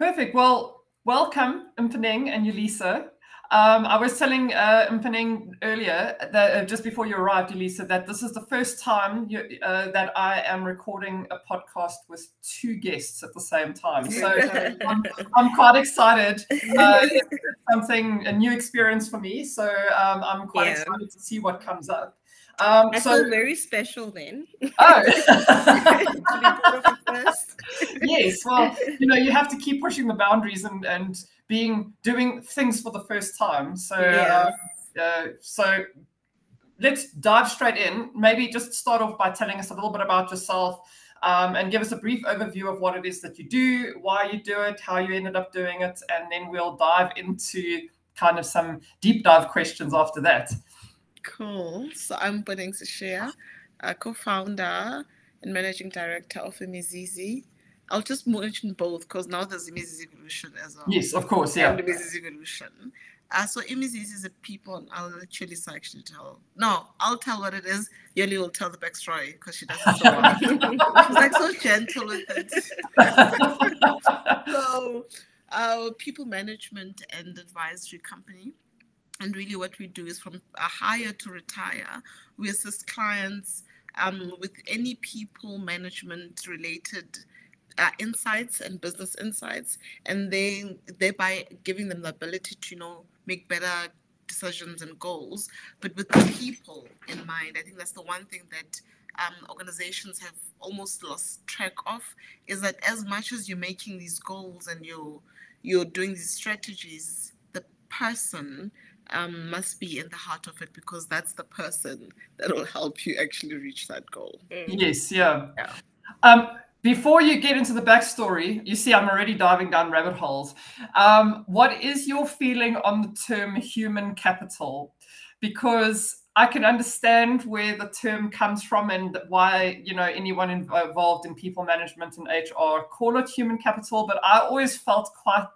Perfect. Well, welcome, Mponeng and Yolisa. I was telling Mponeng earlier that just before you arrived, Yolisa, that this is the first time that I am recording a podcast with two guests at the same time. So I'm quite excited. It's a new experience for me. So I'm quite excited to see what comes up. I feel very special then. Oh. To be part of it first. Yes, well, you have to keep pushing the boundaries and doing things for the first time. So, so let's dive straight in. Maybe just start off by telling us a little bit about yourself and give us a brief overview of what it is that you do, why you do it, how you ended up doing it, and then we'll dive into kind of some deep dive questions after that. Cool. So I'm Mponeng Seshea, a co-founder and managing director of Imizizi. I'll just mention both because now there's Imizizi Evolution as well. Yes, of course, yeah. And Imizizi Evolution. So Imizizi is a people, I'll let Yolisa actually tell. No, I'll tell what it is. Yoli will tell the backstory because she does it so well. She's like so gentle with it. So, our people management and advisory company. And really what we do is from a hire to retire, we assist clients with any people management related insights and business insights, and thereby giving them the ability to, make better decisions and goals, but with the people in mind. I think that's the one thing that organizations have almost lost track of, is that as much as you're making these goals and you're doing these strategies, the person must be in the heart of it, because that's the person that will help you actually reach that goal. Yes, yeah. Before you get into the backstory, you see I'm already diving down rabbit holes. What is your feeling on the term human capital? Because I can understand where the term comes from and why, anyone involved in people management and HR call it human capital, but I always felt quite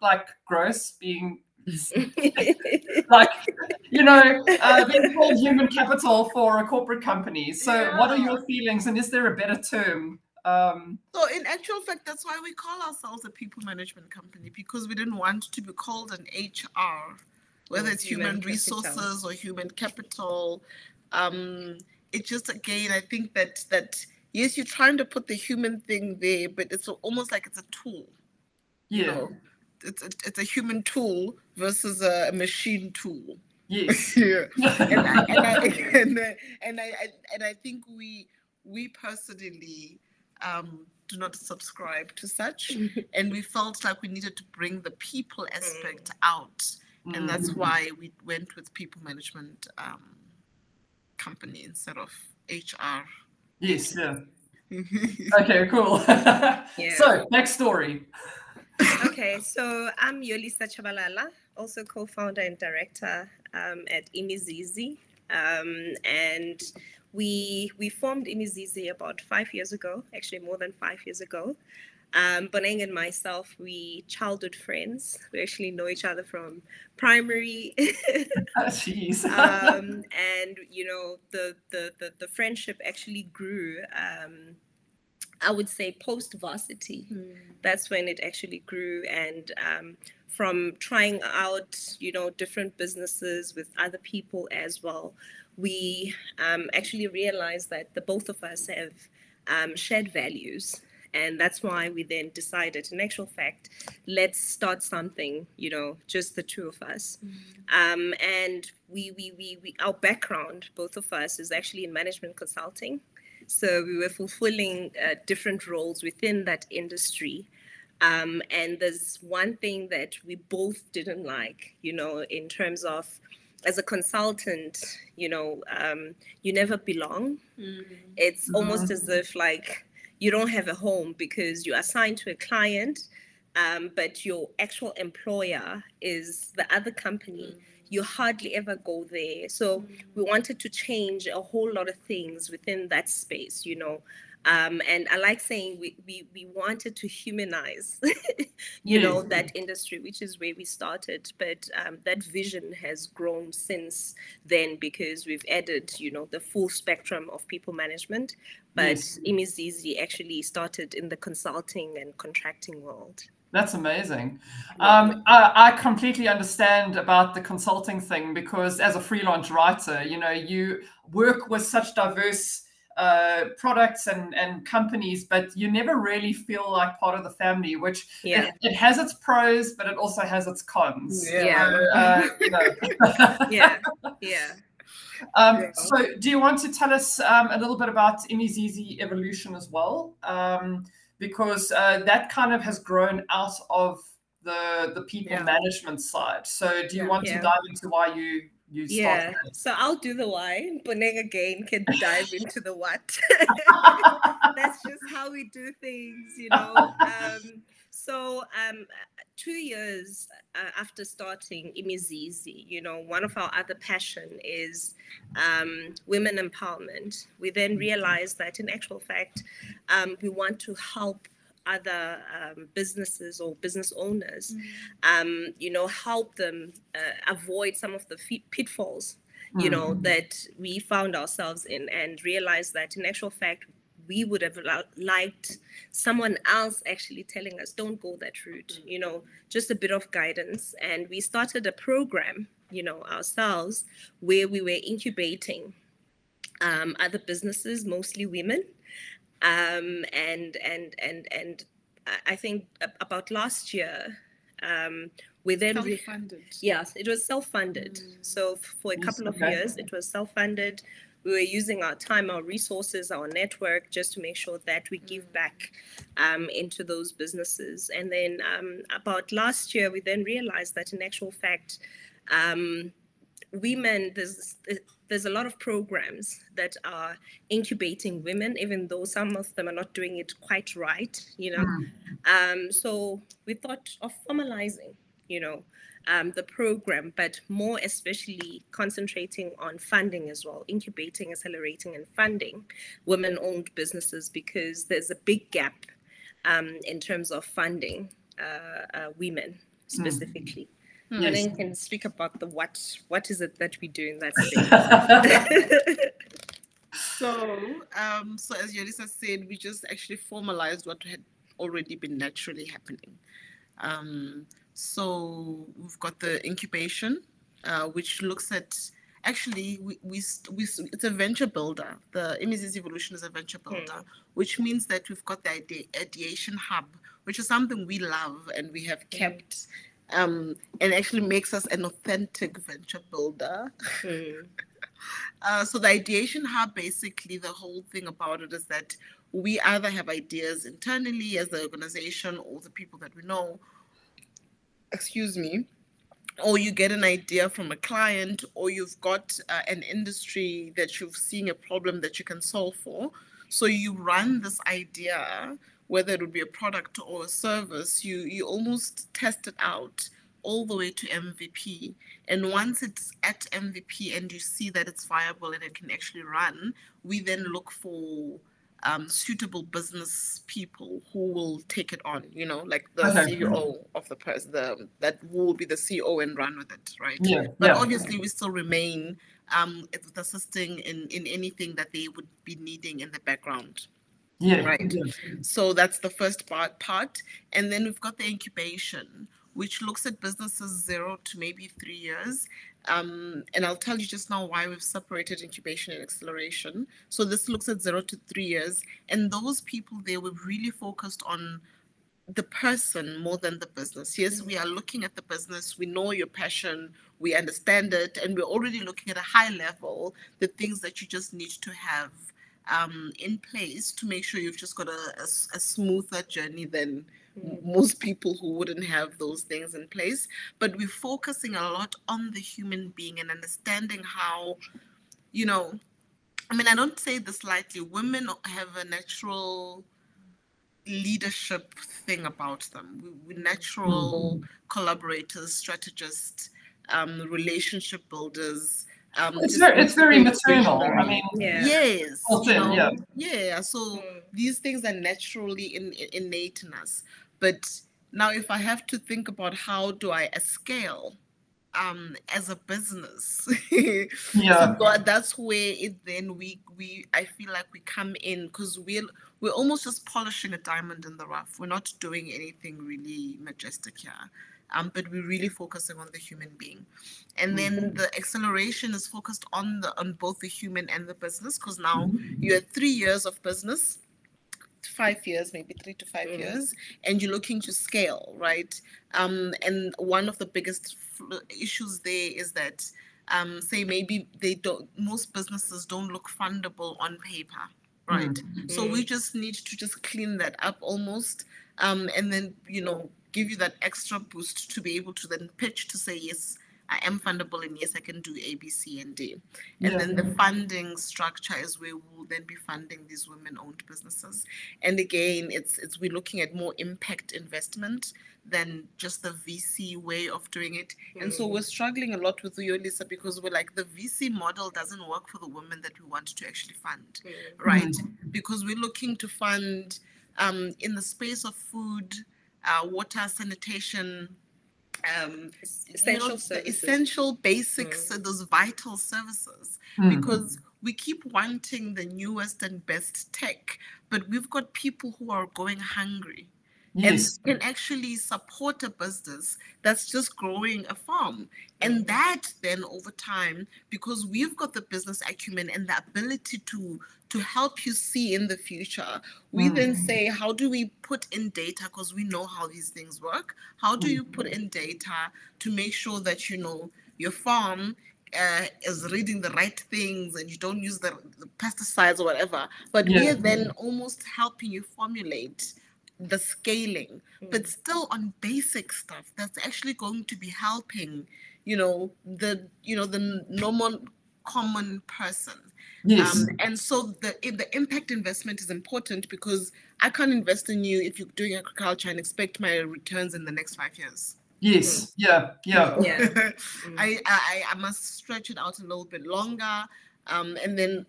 gross being being called human capital for a corporate company. So what are your feelings, and is there a better term? So in actual fact, that's why we call ourselves a people management company, because we didn't want to be called an HR, whether it's human resources or human capital. It just, again, I think that yes, you're trying to put the human thing there, but it's almost like it's a tool. It's a human tool versus a machine tool. Yes. and I think we personally do not subscribe to such, and we felt like we needed to bring the people aspect out, and that's why we went with people management company instead of HR. Yes, yeah. Okay, cool. So, next story. Okay, so I'm Yolisa Tshabalala, also co-founder and director at Imizizi, and we formed Imizizi about 5 years ago, actually more than 5 years ago. Mponeng and myself, we childhood friends. We actually know each other from primary. Jeez. And the friendship actually grew. I would say post-varsity. That's when it actually grew, and from trying out, different businesses with other people as well, we actually realized that the both of us have shared values, and that's why we then decided, in actual fact, let's start something, just the two of us. And we our background, both of us, is actually in management consulting. So we were fulfilling different roles within that industry. And there's one thing that we both didn't like, in terms of, as a consultant, you never belong. It's almost as if you don't have a home because you're assigned to a client, but your actual employer is the other company. You hardly ever go there. So we wanted to change a whole lot of things within that space, and I like saying we wanted to humanize, that industry, which is where we started. But that vision has grown since then, because we've added, the full spectrum of people management. But Imizizi actually started in the consulting and contracting world. That's amazing. I completely understand about the consulting thing, because as a freelance writer, you know, you work with such diverse products and companies, but you never really feel like part of the family, which it has its pros, but it also has its cons. Yeah. You know. So do you want to tell us a little bit about Imizizi evolution as well? Because that kind of has grown out of the people management side. So do you want to dive into why you started? So I'll do the why. Mponeng again can dive into the what. That's just how we do things, you know. So 2 years after starting Imizizi, you know, one of our other passion is women empowerment. We then realized that in actual fact, we want to help other businesses or business owners, you know, help them avoid some of the pitfalls, you know, that we found ourselves in, and realize that in actual fact, we would have liked someone else actually telling us, don't go that route, you know, just a bit of guidance. And we started a program, you know, ourselves, where we were incubating other businesses, mostly women. And I think about last year, we then self-funded. Yes, it was self-funded. So for a couple of years, it was self-funded. We were using our time, our resources, our network, just to make sure that we give back into those businesses. And then about last year, we then realized that in actual fact, women, there's a lot of programs that are incubating women, even though some of them are not doing it quite right, you know. So we thought of formalizing, you know, the program, but more especially concentrating on funding as well, incubating, accelerating, and funding women-owned businesses, because there's a big gap in terms of funding women specifically. And then can speak about the what is it that we do in that space. So as Yolisa said, we just actually formalized what had already been naturally happening. So we've got the incubation, which looks at, actually, it's a venture builder. The Imizizi Evolution is a venture builder, which means that we've got the ideation hub, which is something we love and we have kept, and actually makes us an authentic venture builder. So the ideation hub, basically, the whole thing about it is that we either have ideas internally as the organization or the people that we know, or you get an idea from a client, or you've got an industry that you've seen a problem that you can solve for. So you run this idea, whether it would be a product or a service, you almost test it out all the way to MVP. And once it's at MVP and you see that it's viable and it can actually run, we then look for suitable business people who will take it on, you know, like the CEO of the person, that will be the CEO and run with it, right? But obviously we still remain with assisting in anything that they would be needing in the background. Right. So that's the first part. And then we've got the incubation, which looks at businesses 0 to maybe 3 years. And I'll tell you just now why we've separated incubation and acceleration. So this looks at 0 to 3 years. And those people there, we're really focused on the person more than the business. Yes, we are looking at the business. We know your passion. We understand it. And we're already looking at a high level, the things that you just need to have in place to make sure you've just got a smoother journey than most people who wouldn't have those things in place. But we're focusing a lot on the human being and understanding how, you know, I mean, I don't say this lightly, women have a natural leadership thing about them. We're natural collaborators, strategists, relationship builders. It's very maternal. I mean, yes, So these things are naturally innate in us. But now, if I have to think about how do I scale as a business. Yeah. So God, that's where I feel like we come in, because we're almost just polishing a diamond in the rough. We're not doing anything really majestic here. But we're really focusing on the human being. And then the acceleration is focused on both the human and the business, because now you're at 3 years of business, 5 years, maybe 3 to 5 years, and you're looking to scale, right? And one of the biggest issues there is that, say maybe most businesses don't look fundable on paper, right? So we just need to just clean that up almost, and then, give you that extra boost to be able to then pitch to say, yes, I am fundable, and yes, I can do A, B, C, and D. And then the funding structure is where we'll then be funding these women-owned businesses. And again, we're looking at more impact investment than just the VC way of doing it. And so we're struggling a lot with Yolisa, because we're like, the VC model doesn't work for the women that we want to actually fund, right? Because we're looking to fund in the space of food, water, sanitation, essential the essential basics, those vital services, because we keep wanting the newest and best tech, but we've got people who are going hungry. Yes. And can actually support a business that's just growing a farm. And that then over time, because we've got the business acumen and the ability to help you see in the future, we then say, how do we put in data, because we know how these things work? How do you put in data to make sure that, your farm is reading the right things and you don't use the pesticides or whatever? But we're then almost helping you formulate the scaling, but still on basic stuff that's actually going to be helping, the normal common person. Yes. And so the impact investment is important, because I can't invest in you if you're doing agriculture and expect my returns in the next 5 years. Yes. Yeah. I must stretch it out a little bit longer. And then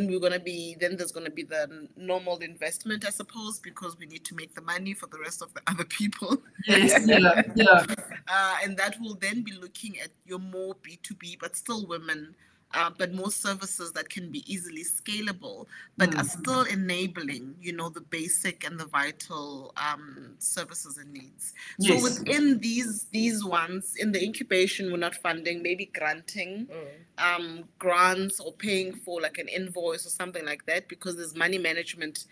we're gonna be, then there's gonna be the normal investment, I suppose, because we need to make the money for the rest of the other people. Yes. And that will then be looking at your more B2B, but still women, but more services that can be easily scalable, but are still enabling, the basic and the vital services and needs. So within these ones, in the incubation, we're not funding, maybe granting grants or paying for like an invoice or something like that, because there's money management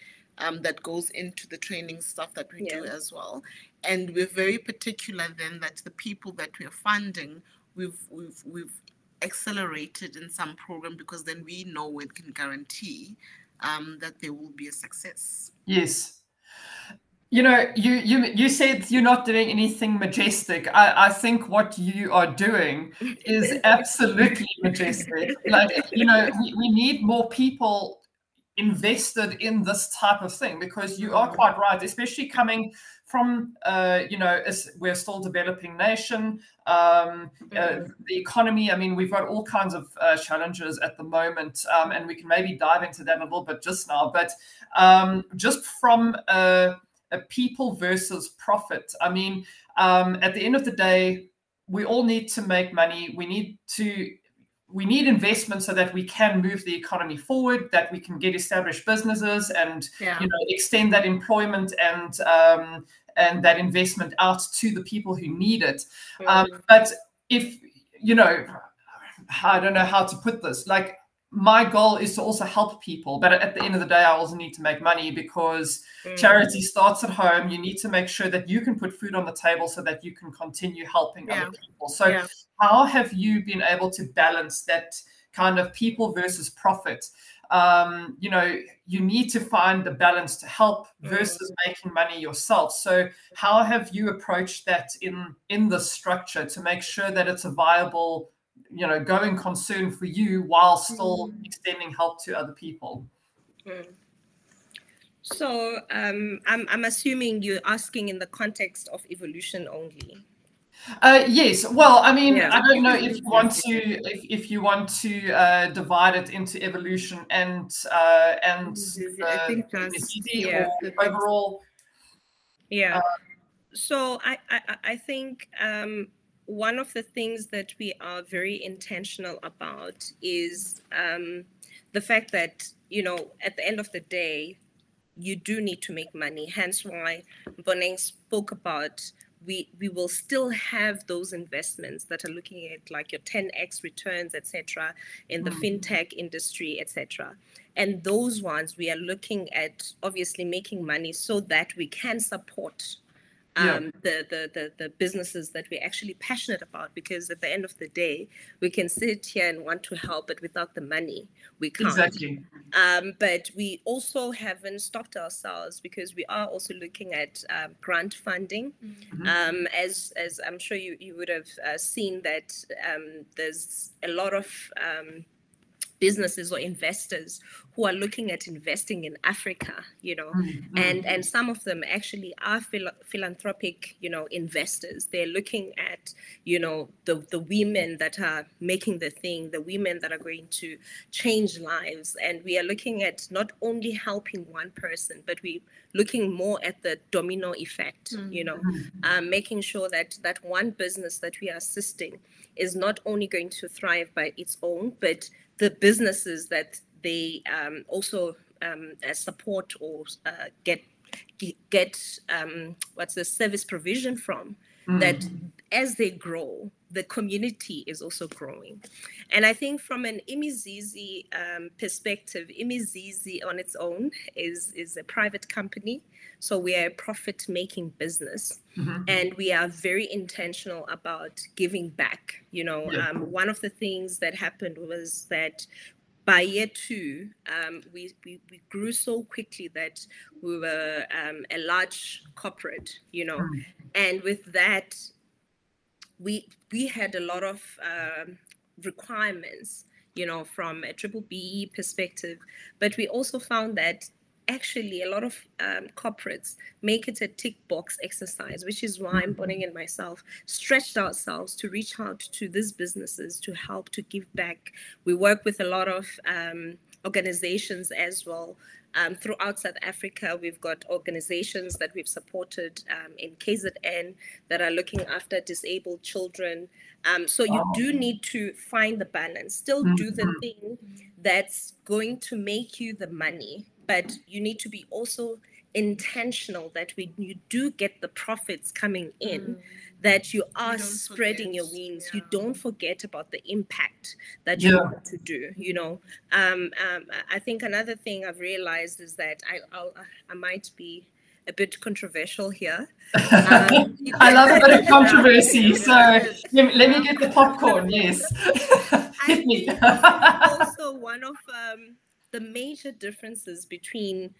that goes into the training stuff that we do as well. And we're very particular then that the people that we're funding, we've accelerated in some program, because then we know we can guarantee that there will be a success. Yes. You said you're not doing anything majestic. I think what you are doing is absolutely majestic. Like, we need more people invested in this type of thing, because you are quite right, especially coming from, we're still a developing nation, the economy. I mean, we've got all kinds of challenges at the moment, and we can maybe dive into that a little bit just now. But just from a people versus profit, I mean, at the end of the day, we all need to make money. We need investment so that we can move the economy forward, that we can get established businesses and extend that employment and that investment out to the people who need it. But if I don't know how to put this. Like, my goal is to also help people, but at the end of the day, I also need to make money, because charity starts at home. You need to make sure that you can put food on the table so that you can continue helping other people. So how have you been able to balance that kind of people versus profit? You need to find the balance to help versus making money yourself. So how have you approached that in the structure to make sure that it's a viable going concern for you while still extending help to other people? So I'm assuming you're asking in the context of evolution only. Yes. Well, I mean, I don't know if you want to divide it into evolution and I think just overall. So I think one of the things that we are very intentional about is the fact that, you know, at the end of the day, you do need to make money. Hence why Mponeng spoke about we will still have those investments that are looking at like your 10x returns, etc., in the fintech industry, etc. And those ones we are looking at obviously making money so that we can support the businesses that we're actually passionate about, because at the end of the day, we can sit here and want to help, but without the money, we can't. Exactly. But we also haven't stopped ourselves, because we are also looking at grant funding. As I'm sure you would have seen that there's a lot of businesses or investors who are looking at investing in Africa, you know, and some of them actually are philanthropic, you know, investors. They're looking at, you know, the women that are making the thing, the women that are going to change lives. And we are looking at not only helping one person, but we're looking more at the domino effect, you know, making sure that that one business that we are assisting is not only going to thrive by its own, but the businesses that they also support or get what's the service provision from, that as they grow, the community is also growing. And I think from an Imizizi perspective, Imizizi on its own is a private company. So we are a profit-making business, and we are very intentional about giving back. You know, one of the things that happened was that by year 2, we grew so quickly that we were a large corporate, you know, and with that, we had a lot of requirements, you know, from a triple BE perspective, but we also found that actually a lot of corporates make it a tick box exercise, which is why Mponeng and myself stretched ourselves to reach out to these businesses to help to give back. We work with a lot of organizations as well. Throughout South Africa, we've got organizations that we've supported in KZN that are looking after disabled children. So you do need to find the balance, still do the thing that's going to make you the money, but you need to be also intentional that when you do get the profits coming in, that you are spreading your wings. You don't forget about the impact that you want to do, you know. I think another thing I've realized is that I might be a bit controversial here. I love a bit of controversy, so let me get the popcorn, yes. Hit me. Also one of the major differences between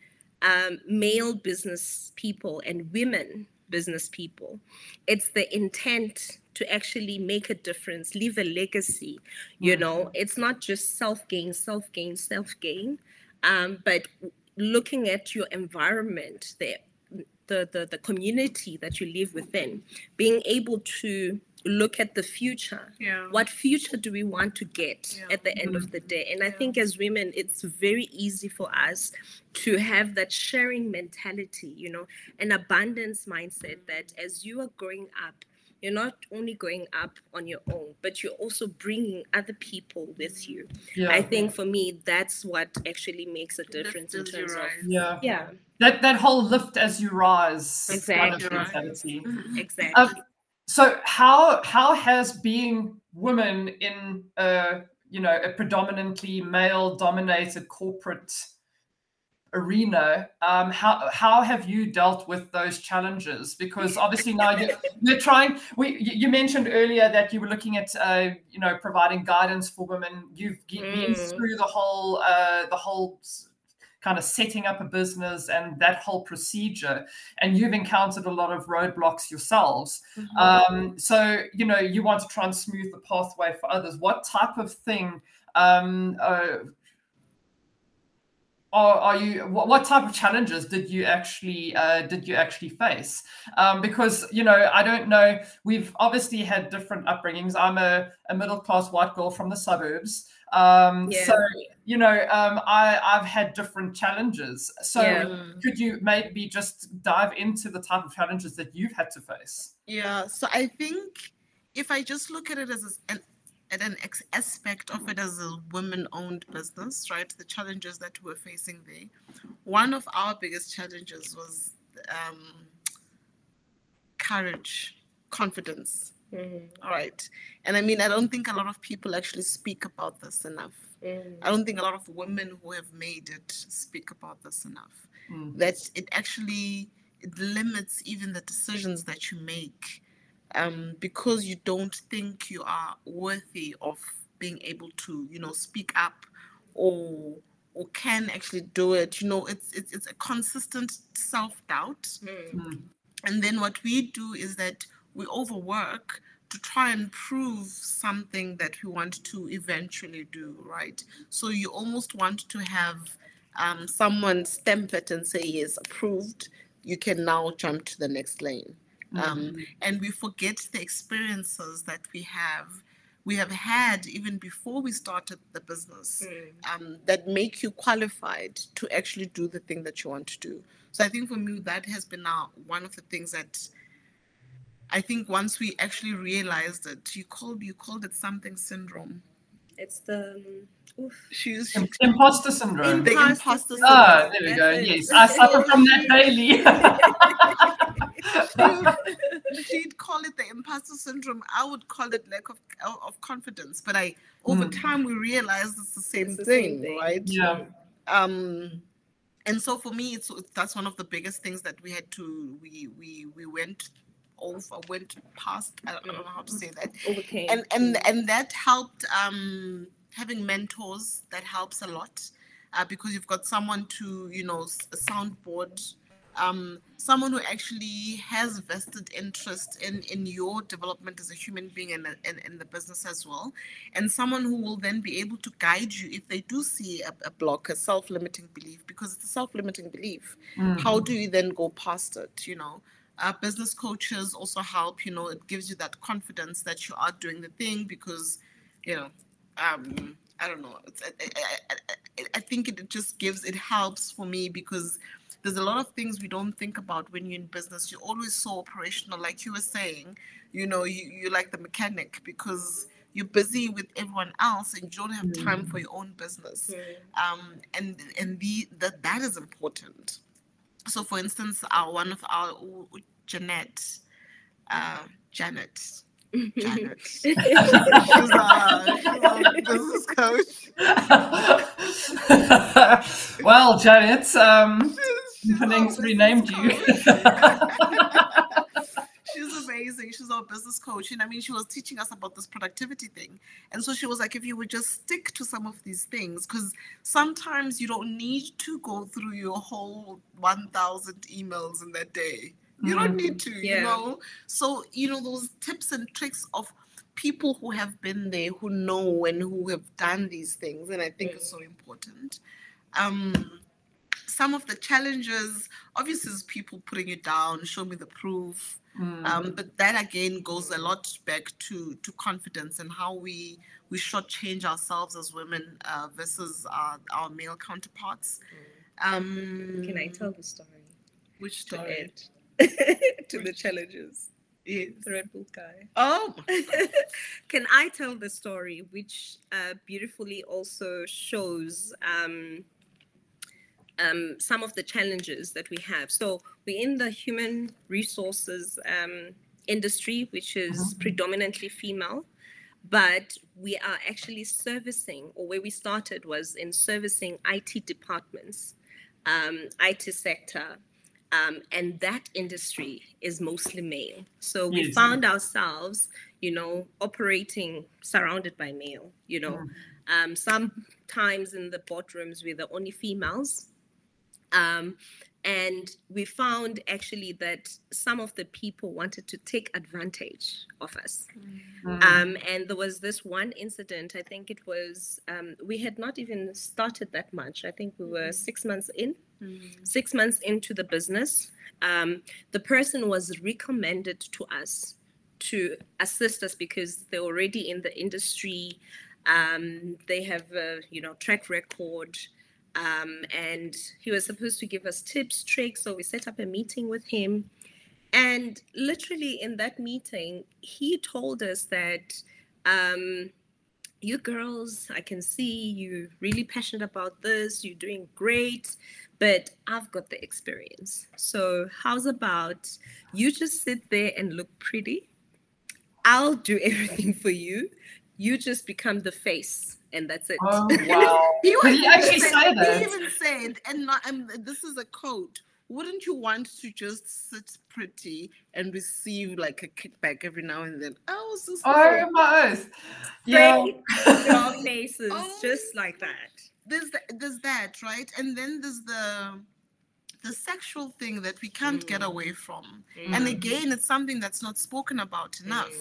male business people and women business people, it's the intent to actually make a difference, leave a legacy. You know, it's not just self-gain, but looking at your environment, the community that you live within, being able to look at the future. What future do we want to get at the end of the day? And I think as women, it's very easy for us to have that sharing mentality, you know, an abundance mindset, that as you are growing up, you're not only going up on your own, but you're also bringing other people with you. I think for me, that's what actually makes a difference in terms of that whole lift as you rise. Exactly. Mentality. Exactly. So how has being women in you know, a predominantly male-dominated corporate arena, how have you dealt with those challenges? Because obviously now you're trying. You mentioned earlier that you were looking at you know, providing guidance for women. You've been through the whole kind of setting up a business and that whole procedure, and you've encountered a lot of roadblocks yourselves. So, you know, you want to try and smooth the pathway for others. What type of thing what type of challenges did you actually face? Because, you know, I don't know, we've obviously had different upbringings. I'm a middle-class white girl from the suburbs. So, you know, I've had different challenges. So could you maybe just dive into the type of challenges that you've had to face? Yeah, so I think if I just look at it as an aspect of it as a women-owned business, right? The challenges that we're facing there. One of our biggest challenges was courage, confidence. All right. And I mean, I don't think a lot of people actually speak about this enough. I don't think a lot of women who have made it speak about this enough. That it actually, it limits even the decisions that you make, because you don't think you are worthy of being able to, you know, speak up or can actually do it. You know, it's a consistent self-doubt. And then what we do is that we overwork to try and prove something that we want to eventually do, right? So you almost want to have someone stamp it and say, yes, approved, you can now jump to the next lane. And we forget the experiences that we have had even before we started the business, that make you qualified to actually do the thing that you want to do. So I think for me, that has been one of the things that I think once we actually realized it, you called it something syndrome. It's the imposter syndrome. The imposter syndrome. Ah, there we go. Yes, I suffer from that daily. She'd call it the imposter syndrome. I would call it lack of confidence. But over time we realized it's the same thing, right? Yeah. And so for me, that's one of the biggest things that we had to we went past. I don't know how to say that. Overcame. And that helped. Having mentors, that helps a lot, because you've got someone to, you know, a soundboard, someone who actually has vested interest in your development as a human being and in the business as well, and someone who will then be able to guide you if they do see a block, a self-limiting belief, because it's a self-limiting belief. How do you then go past it, you know? Business coaches also help, you know, it gives you that confidence that you are doing the thing, because, you know, I don't know. I think it helps for me, because there's a lot of things we don't think about when you're in business. You're always so operational, like you were saying, you know, you're like the mechanic, because you're busy with everyone else and you don't have time for your own business. And that is important. So for instance, one of our Janet. She's our business coach. Well, Janet, Mponeng's renamed you. She's amazing. She's our business coach. And I mean, she was teaching us about this productivity thing. And so she was like, if you would just stick to some of these things, because sometimes you don't need to go through your whole 1,000 emails in that day. You don't need to, you know. So, you know, those tips and tricks of people who have been there, who know and who have done these things, and I think it's so important. Some of the challenges, obviously, is people putting you down, show me the proof. But that again goes a lot back to confidence and how we shortchange ourselves as women versus our male counterparts. Can I tell the story? Which story? To the challenges. Yes. The Red Bull guy. Oh. Can I tell the story, which beautifully also shows some of the challenges that we have. So we're in the human resources industry, which is predominantly female, but we are actually servicing, or where we started was in servicing IT departments, IT sector. And that industry is mostly male. So we found ourselves, you know, operating surrounded by male, you know. Sometimes in the boardrooms we're the only females. And we found actually that some of the people wanted to take advantage of us. And there was this one incident, I think it was, we had not even started that much. I think we were 6 months in. 6 months into the business, the person was recommended to us to assist us because they're already in the industry. They have a, you know, track record, and he was supposed to give us tips, tricks. So we set up a meeting with him, And literally in that meeting, he told us that you girls, I can see you're really passionate about this, you're doing great, but I've got the experience. So how's about you just sit there and look pretty? I'll do everything for you. You just become the face, and that's it. Oh, wow. Did he actually say that? He even said, and this is a quote, wouldn't you want to just sit pretty and receive like a kickback every now and then? I was just oh my oath. Yeah. Your faces, just like that. There's that, right? And then there's the sexual thing that we can't get away from. And again, it's something that's not spoken about enough.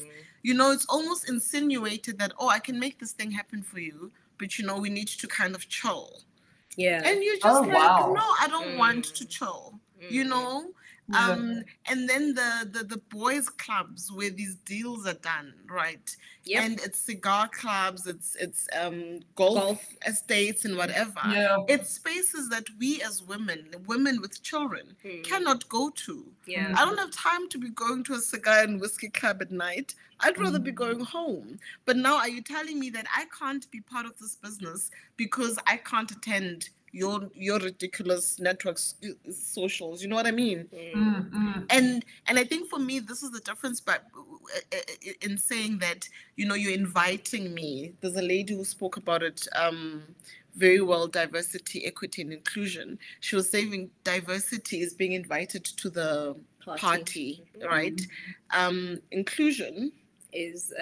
You know, it's almost insinuated that, oh, I can make this thing happen for you, but you know, we need to kind of chill. Yeah. And you're just no, I don't want to chill, you know? And then the boys clubs where these deals are done, right? Yep. And it's cigar clubs, it's golf estates and whatever. Yeah. It's spaces that we as women with children cannot go to. Yeah. I don't have time to be going to a cigar and whiskey club at night. I'd rather be going home. But now are you telling me that I can't be part of this business because I can't attend your ridiculous networks, socials, you know what I mean? And I think for me, this is the difference, but in saying that, you know, you're inviting me. There's a lady who spoke about it very well, diversity, equity, and inclusion. She was saying diversity is being invited to the party, right? Inclusion is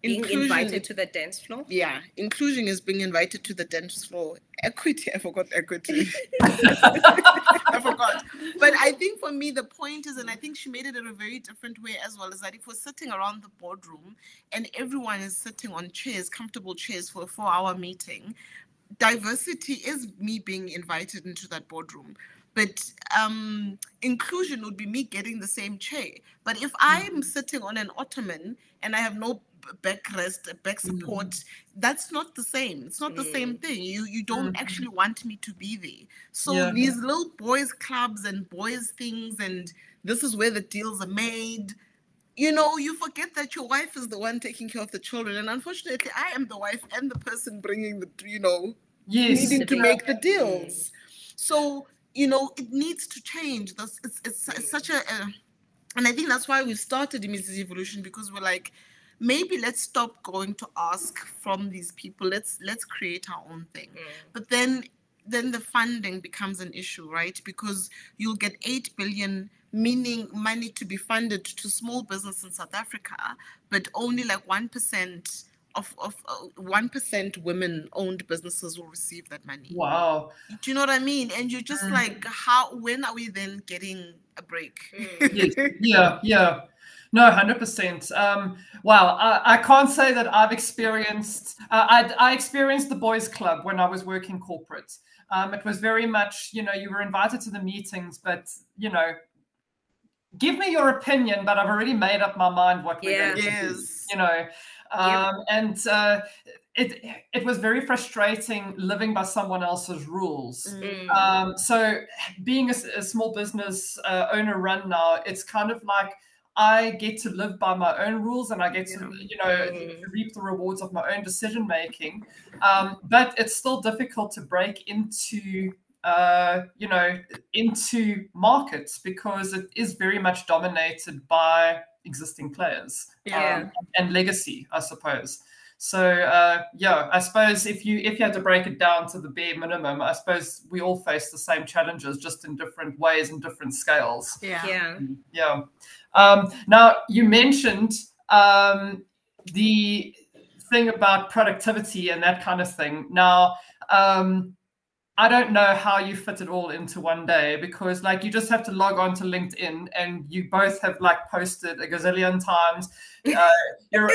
being invited to the dance floor. Yeah, inclusion is being invited to the dance floor. Equity, I forgot equity. I forgot. But I think for me, the point is, and I think she made it in a very different way as well, is that if we're sitting around the boardroom and everyone is sitting on chairs, comfortable chairs for a 4-hour meeting, diversity is me being invited into that boardroom. But inclusion would be me getting the same chair. But if I'm sitting on an ottoman and I have no backrest, back support, that's not the same. It's not the same thing. You don't actually want me to be there. So these little boys clubs and boys things, and this is where the deals are made. You know, you forget that your wife is the one taking care of the children. And unfortunately, I am the wife and the person bringing the, you know, needing to make the deals. So, you know, it needs to change. It's such a, and I think that's why we started Imizizi Evolution, because we're like, maybe let's stop going to ask from these people. Let's create our own thing. But then the funding becomes an issue, right? Because you'll get 8 billion, meaning money to be funded to small business in South Africa, but only like 1% of 1% women-owned businesses will receive that money. Wow. Do you know what I mean? And you're just like, when are we then getting a break? Yes. Yeah. No, 100%. Wow, I can't say that I've experienced. I experienced the boys' club when I was working corporate. It was very much, you know, you were invited to the meetings, but you know, give me your opinion, but I've already made up my mind what we're going to do. You know. And it was very frustrating living by someone else's rules. So being a small business owner run now, it's kind of like I get to live by my own rules and I get to, you know, reap the rewards of my own decision making. But it's still difficult to break into you know, into markets because it is very much dominated by existing players and legacy, I suppose. So yeah, I suppose if you had to break it down to the bare minimum, I suppose we all face the same challenges, just in different ways and different scales. Yeah. Now you mentioned the thing about productivity and that kind of thing. Now I don't know how you fit it all into one day, because like you just have to log on to LinkedIn and you both have like posted a gazillion times. You're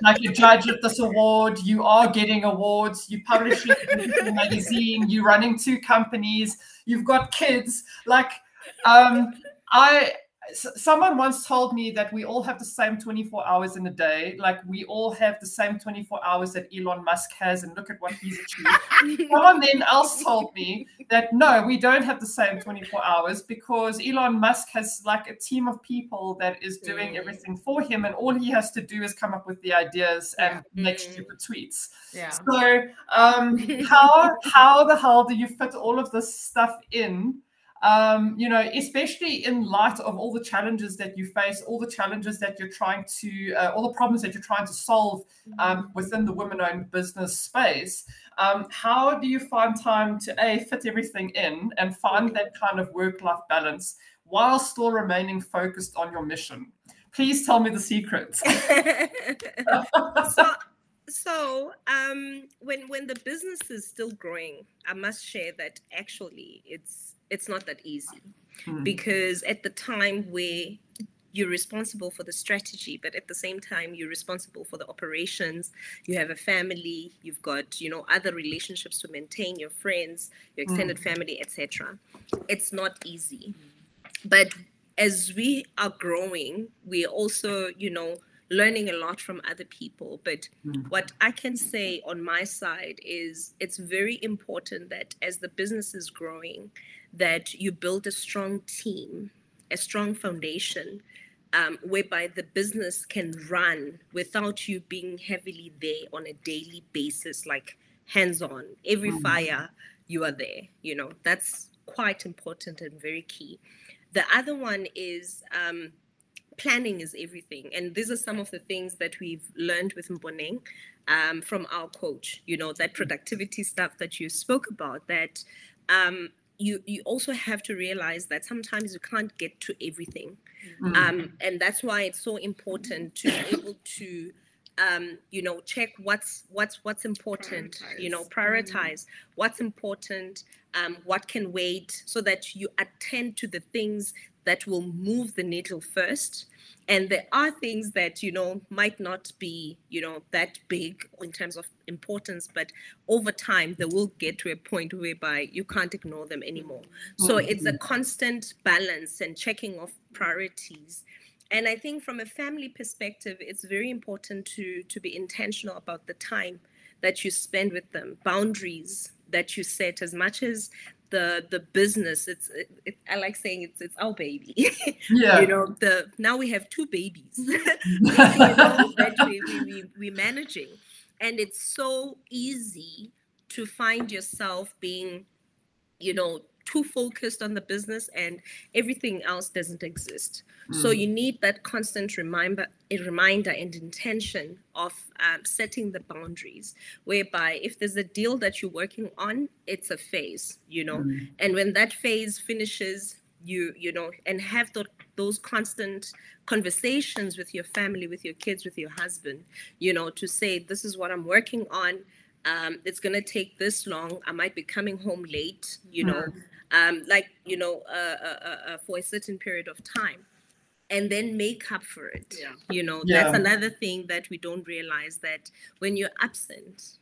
like a judge at this award, you are getting awards, you publish in a magazine, you're running 2 companies, you've got kids. Like someone once told me that we all have the same 24 hours in a day. Like we all have the same 24 hours that Elon Musk has, and look at what he's achieved. Someone then else told me that no, we don't have the same 24 hours because Elon Musk has like a team of people that is doing everything for him, and all he has to do is come up with the ideas and make stupid tweets. So how the hell do you fit all of this stuff in? You know, especially in light of all the challenges that you face, all the challenges that you're trying to, all the problems that you're trying to solve within the women-owned business space. How do you find time to fit everything in and find that kind of work-life balance while still remaining focused on your mission? Please tell me the secrets. So when the business is still growing, I must share that actually it's not that easy, because at the time where you're responsible for the strategy, but at the same time you're responsible for the operations, you have a family, you've got, you know, other relationships to maintain, your friends, your extended family, etc. It's not easy. But as we are growing, we're also, you know, learning a lot from other people. But what I can say on my side is it's very important that as the business is growing, that you build a strong team, a strong foundation, whereby the business can run without you being heavily there on a daily basis, like hands-on. Every fire, you are there. You know, that's quite important and very key. The other one is planning is everything. And these are some of the things that we've learned with Mponeng from our coach, you know, that productivity stuff that you spoke about, that you also have to realize that sometimes you can't get to everything. And that's why it's so important to be able to you know, check what's important, you know, prioritize what's important, what can wait, so that you attend to the things that will move the needle first. And there are things that, you know, might not be, you know, that big in terms of importance, but over time they will get to a point whereby you can't ignore them anymore. So it's a constant balance and checking of priorities. And I think from a family perspective, it's very important to be intentional about the time that you spend with them, boundaries that you set. As much as the business, I like saying it's our baby. You know, now we have two babies you know, that we're managing, and it's so easy to find yourself being, you know, too focused on the business and everything else doesn't exist. So you need that constant reminder and intention of setting the boundaries, whereby if there's a deal that you're working on, it's a phase, you know, and when that phase finishes, you know, and have those constant conversations with your family, with your kids, with your husband, you know, to say, this is what I'm working on. It's going to take this long. I might be coming home late, you know, like, you know, for a certain period of time, and then make up for it. You know, that's another thing that we don't realize, that when you're absent,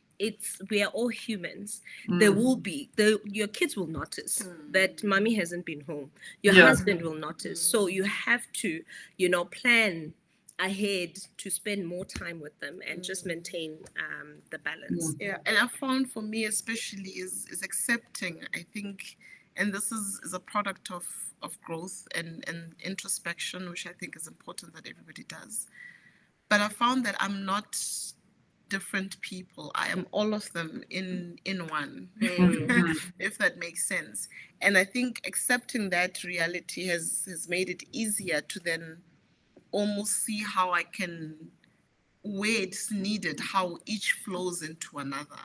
we are all humans. There will be, your kids will notice that mommy hasn't been home. Your husband will notice. So you have to, you know, plan ahead to spend more time with them and just maintain the balance. And I found for me especially is accepting, I think, and this is a product of growth and introspection, which I think is important that everybody does. But I found that I'm not different people. I am all of them in one, if that makes sense. And I think accepting that reality has made it easier to then almost see how I can, where it's needed, how each flows into another.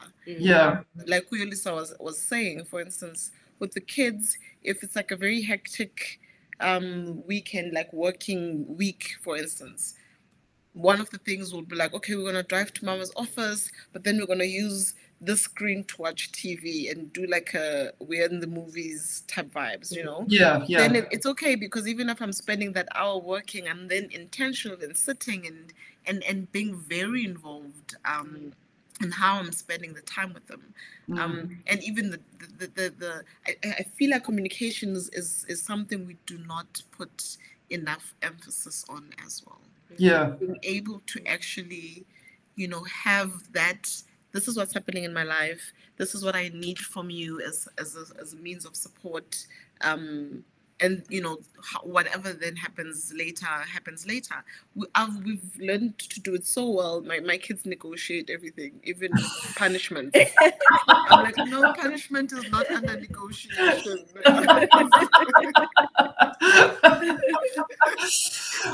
Like Yolisa was saying, for instance, with the kids, if it's like a very hectic weekend, like working week, for instance, one of the things will be like, okay, we're going to drive to mama's office, but then we're going to use the screen to watch TV and do like a we're in the movies type vibes, you know? Then it's okay, because even if I'm spending that hour working, I'm then intentional in sitting and being very involved in how I'm spending the time with them. And even I feel like communication is something we do not put enough emphasis on as well. Yeah. Being able to actually, you know, have that, this is what's happening in my life, this is what I need from you as a means of support, and you know, whatever then happens later. We've learned to do it so well. My kids negotiate everything, even punishment. I'm like, no, punishment is not under negotiation.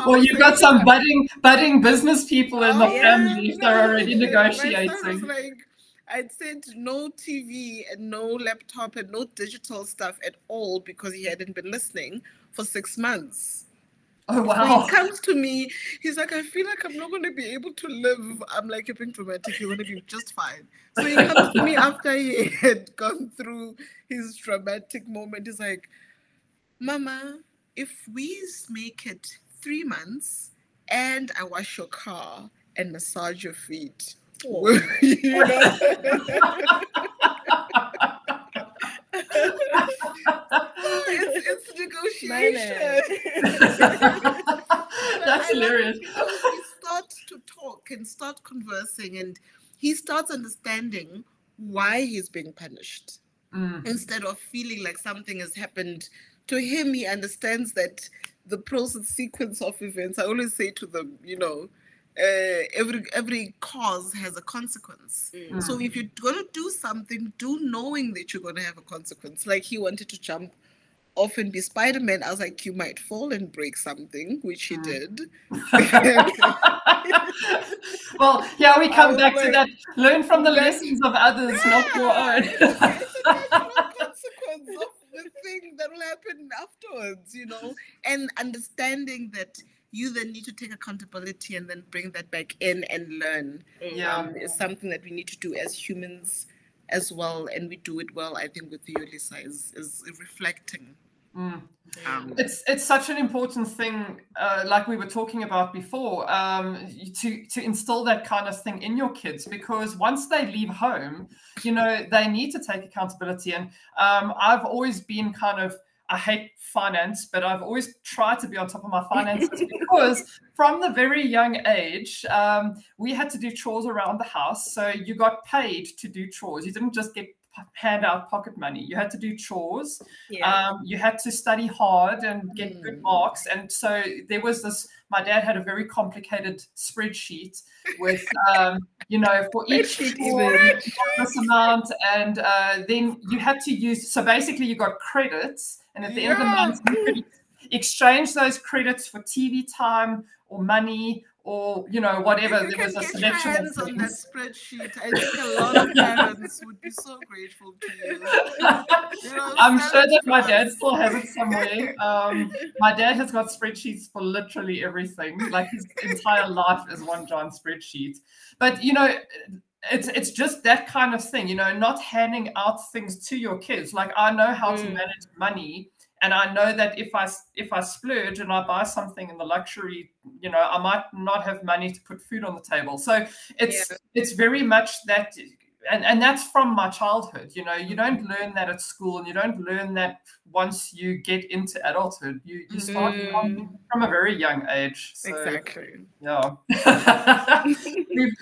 Well, you've got some budding business people in the family if they're already negotiating. My son was like, I'd said no TV and no laptop and no digital stuff at all because he hadn't been listening for 6 months. Oh, wow. So he comes to me, he's like, I feel like I'm not going to be able to live. I'm like, you're being dramatic, you're going to be just fine. So he comes to me after he had gone through his dramatic moment. He's like, Mama, if we make it 3 months and I wash your car and massage your feet, you know? It's negotiation. That's hilarious. We start to talk and start conversing, and he starts understanding why he's being punished. Instead of feeling like something has happened to him, he understands that the process sequence of events. I always say to them, you know, every cause has a consequence. So if you're going to do something, do knowing that you're going to have a consequence. Like he wanted to jump off and be Spider-Man. I was like, you might fall and break something, which he did. Well, yeah, we come back to that. Learn from the lessons of others, not your own. It's a natural consequence of the thing that will happen afterwards, you know, and understanding that you then need to take accountability and then bring that back in and learn. Is something that we need to do as humans as well, and we do it well. I think with Yolisa is reflecting. It's such an important thing, like we were talking about before, to instill that kind of thing in your kids, because once they leave home, you know, they need to take accountability. And I've always been kind of, I hate finance, but I've always tried to be on top of my finances because from the very young age, we had to do chores around the house. So you got paid to do chores. You didn't just get hand out pocket money. You had to do chores. You had to study hard and get good marks. And so there was this, my dad had a very complicated spreadsheet with, you know, for each chore, this amount. And then you had to use, so basically you got credits. And at the end of the month, you could exchange those credits for TV time or money or, you know, whatever. There was a selection of things. On that spreadsheet, I think a lot of parents would be so grateful to you. You know, I'm sure that my dad still has it somewhere. My dad has got spreadsheets for literally everything. Like his entire life is one giant spreadsheet. But, you know, it's just that kind of thing, you know, not handing out things to your kids. Like I know how to manage money, and I know that if I splurge and I buy something in the luxury, you know, I might not have money to put food on the table. So it's very much that, and that's from my childhood. You know, you don't learn that at school, and you don't learn that once you get into adulthood. You start from a very young age. So, exactly. Yeah.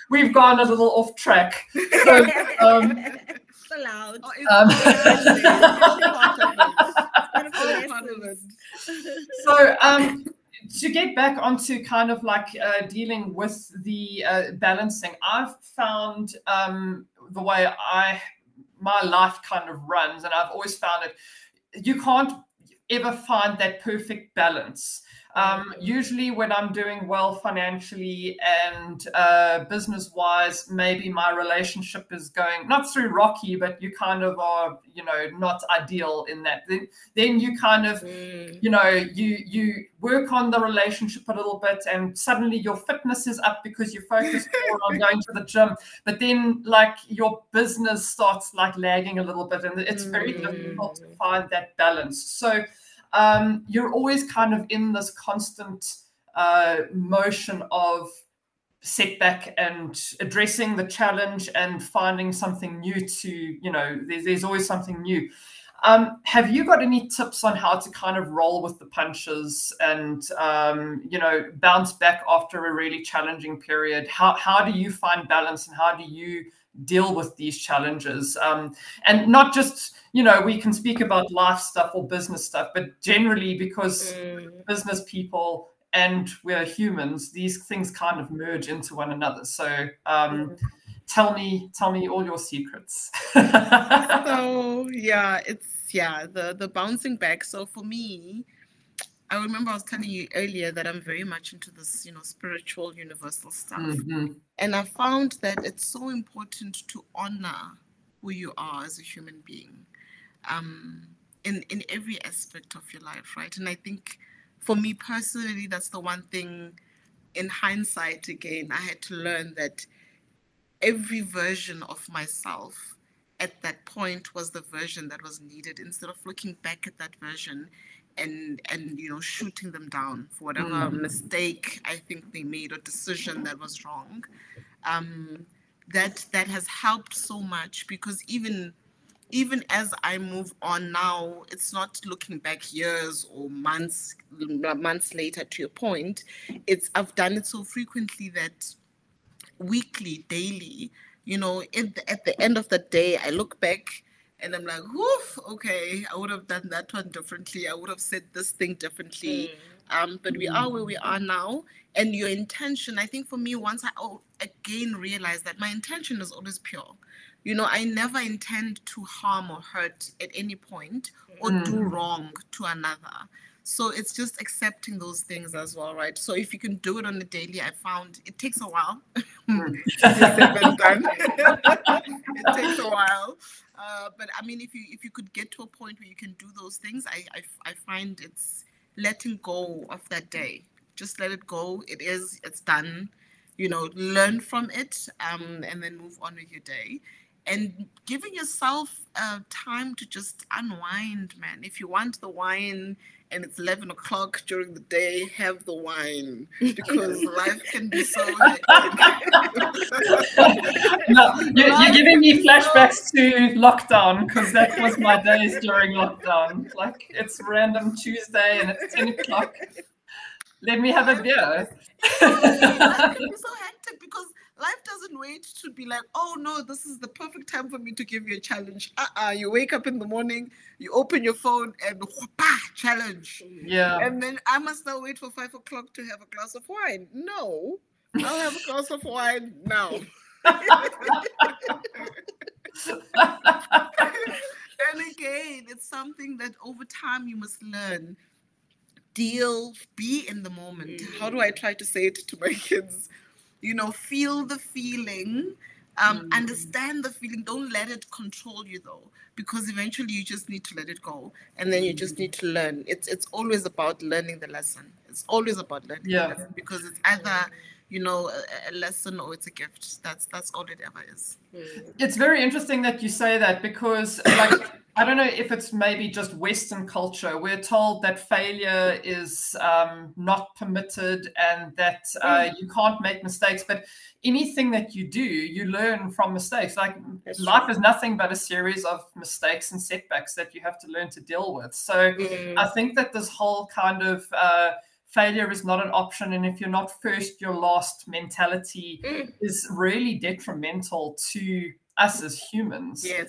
we've gone a little off track. So, allowed. So to get back onto kind of like dealing with the balancing, I've found the way my life kind of runs, and I've always found it, you can't ever find that perfect balance. Usually when I'm doing well financially and business-wise, maybe my relationship is going, not through rocky, but you kind of are, you know, not ideal in that. Then you kind of, you know, you work on the relationship a little bit, and suddenly your fitness is up because you focus more on going to the gym. But then like your business starts like lagging a little bit, and it's very difficult to find that balance. So you're always kind of in this constant motion of setback and addressing the challenge and finding something new to, you know, there's always something new. Have you got any tips on how to kind of roll with the punches and, you know, bounce back after a really challenging period? How do you find balance and how do you deal with these challenges? And not just, you know, we can speak about life stuff or business stuff, but generally because business people and we're humans, these things kind of merge into one another. So tell me all your secrets. So yeah, the bouncing back. So for me, I remember I was telling you earlier that I'm very much into this, you know, spiritual universal stuff. And I found that it's so important to honor who you are as a human being, in every aspect of your life, right? And I think for me personally, that's the one thing in hindsight, again, I had to learn that every version of myself at that point was the version that was needed, instead of looking back at that version and you know, shooting them down for whatever mistake I think they made or decision that was wrong. That has helped so much, because even as I move on now, it's not looking back years or months later, to your point. I've done it so frequently that weekly, daily, you know, at the end of the day, I look back and I'm like, woof, okay, I would have done that one differently. I would have said this thing differently. But we are where we are now. And your intention, I think for me, once I again realized that my intention is always pure. You know, I never intend to harm or hurt at any point or do wrong to another. So it's just accepting those things as well, right? So if you can do it on a daily, I found it takes a while. It takes a while. But I mean, if you could get to a point where you can do those things, I find it's letting go of that day. Just let it go. It's done. You know, learn from it, and then move on with your day. And giving yourself time to just unwind, man. If you want the wine and it's 11 o'clock during the day, have the wine, because life can be so hectic. No, you're giving me flashbacks to lockdown, because that was my days during lockdown. Like, it's random Tuesday and it's 10 o'clock. Let me have a beer. Life can be so hectic, because life doesn't wait to be like, oh no, this is the perfect time for me to give you a challenge. You wake up in the morning, you open your phone, and whoopah, challenge. Yeah. And then I must now wait for 5 o'clock to have a glass of wine. No, I'll have a glass of wine now. And again, it's something that over time you must learn. Be in the moment. How do I try to say it to my kids? You know, feel the feeling, understand the feeling. Don't let it control you, though, because eventually you just need to let it go, and then you just need to learn. It's always about learning the lesson. It's always about learning the lesson, because it's either, you know, a lesson or it's a gift. That's all it ever is. It's very interesting that you say that, because, like, I don't know if it's maybe just Western culture. We're told that failure is not permitted and that you can't make mistakes. But anything that you do, you learn from mistakes. Like, life is nothing but a series of mistakes and setbacks that you have to learn to deal with. So I think that this whole kind of failure is not an option, and if you're not first, you're last mentality is really detrimental to us as humans. Yes.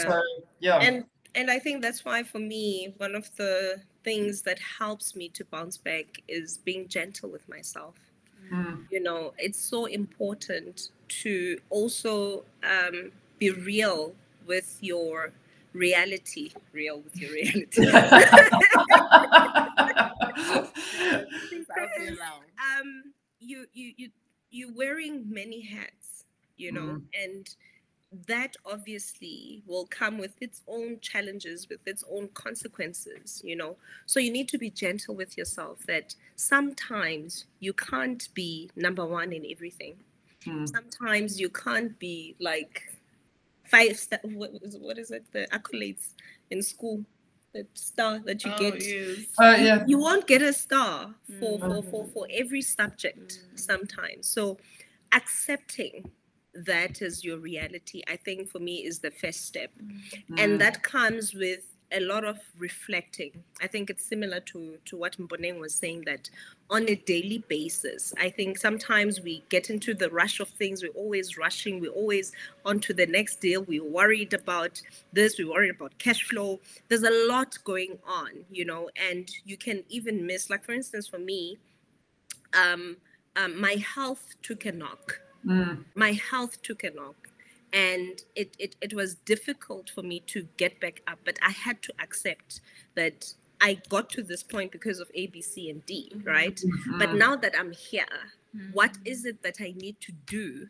So, yeah. And I think that's why, for me, one of the things that helps me to bounce back is being gentle with myself. You know, it's so important to also be real with your reality. You're wearing many hats, you know, and that obviously will come with its own challenges, with its own consequences, you know. So you need to be gentle with yourself, that sometimes you can't be number one in everything. Sometimes you can't be like 5 star, what is it, the accolades in school, the star that you get. You won't get a star for every subject sometimes. So accepting that as your reality, I think for me is the first step. And that comes with a lot of reflecting. I think it's similar to what Mponeng was saying, that on a daily basis, I think sometimes we get into the rush of things. We're always rushing. We're always on to the next deal. We're worried about this. We're worried about cash flow. There's a lot going on, you know, and you can even miss, like, for instance, for me, my health took a knock. My health took a knock. And it was difficult for me to get back up, but I had to accept that I got to this point because of A, B, C, and D, right? But now that I'm here, what is it that I need to do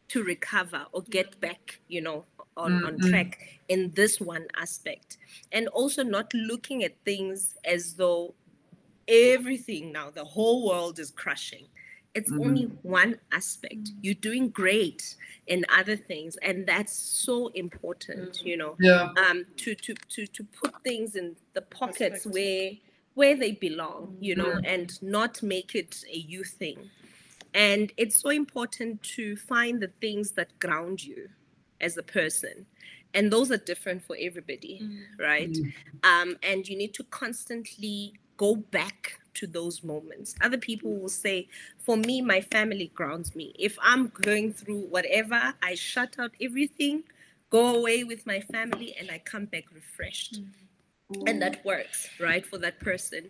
to recover or get back, you know, on track in this one aspect? And also not looking at things as though everything now, the whole world is crashing. It's only one aspect. You're doing great in other things, and that's so important, you know. To put things in the pockets where they belong, you know, and not make it a you thing. And it's so important to find the things that ground you as a person. And those are different for everybody, right? And you need to constantly go back to those moments. Other people will say, for me, my family grounds me. If I'm going through whatever, I shut out everything, go away with my family, and I come back refreshed. And that works, right, for that person.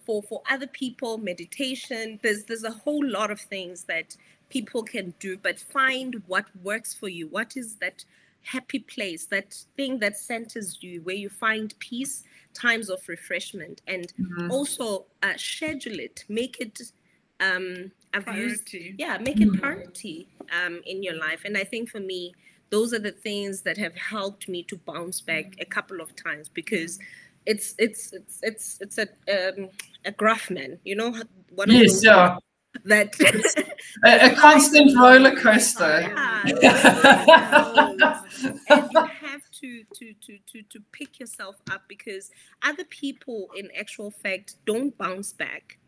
For other people, meditation, there's a whole lot of things that people can do, but find what works for you. What is that happy place, that thing that centers you, where you find peace, times of refreshment, and also schedule it, make it priority. Make it priority in your life. And I think for me, those are the things that have helped me to bounce back a couple of times, because it's a graph, man, you know, one of those that a constant roller coaster. And you have to pick yourself up, because other people in actual fact don't bounce back.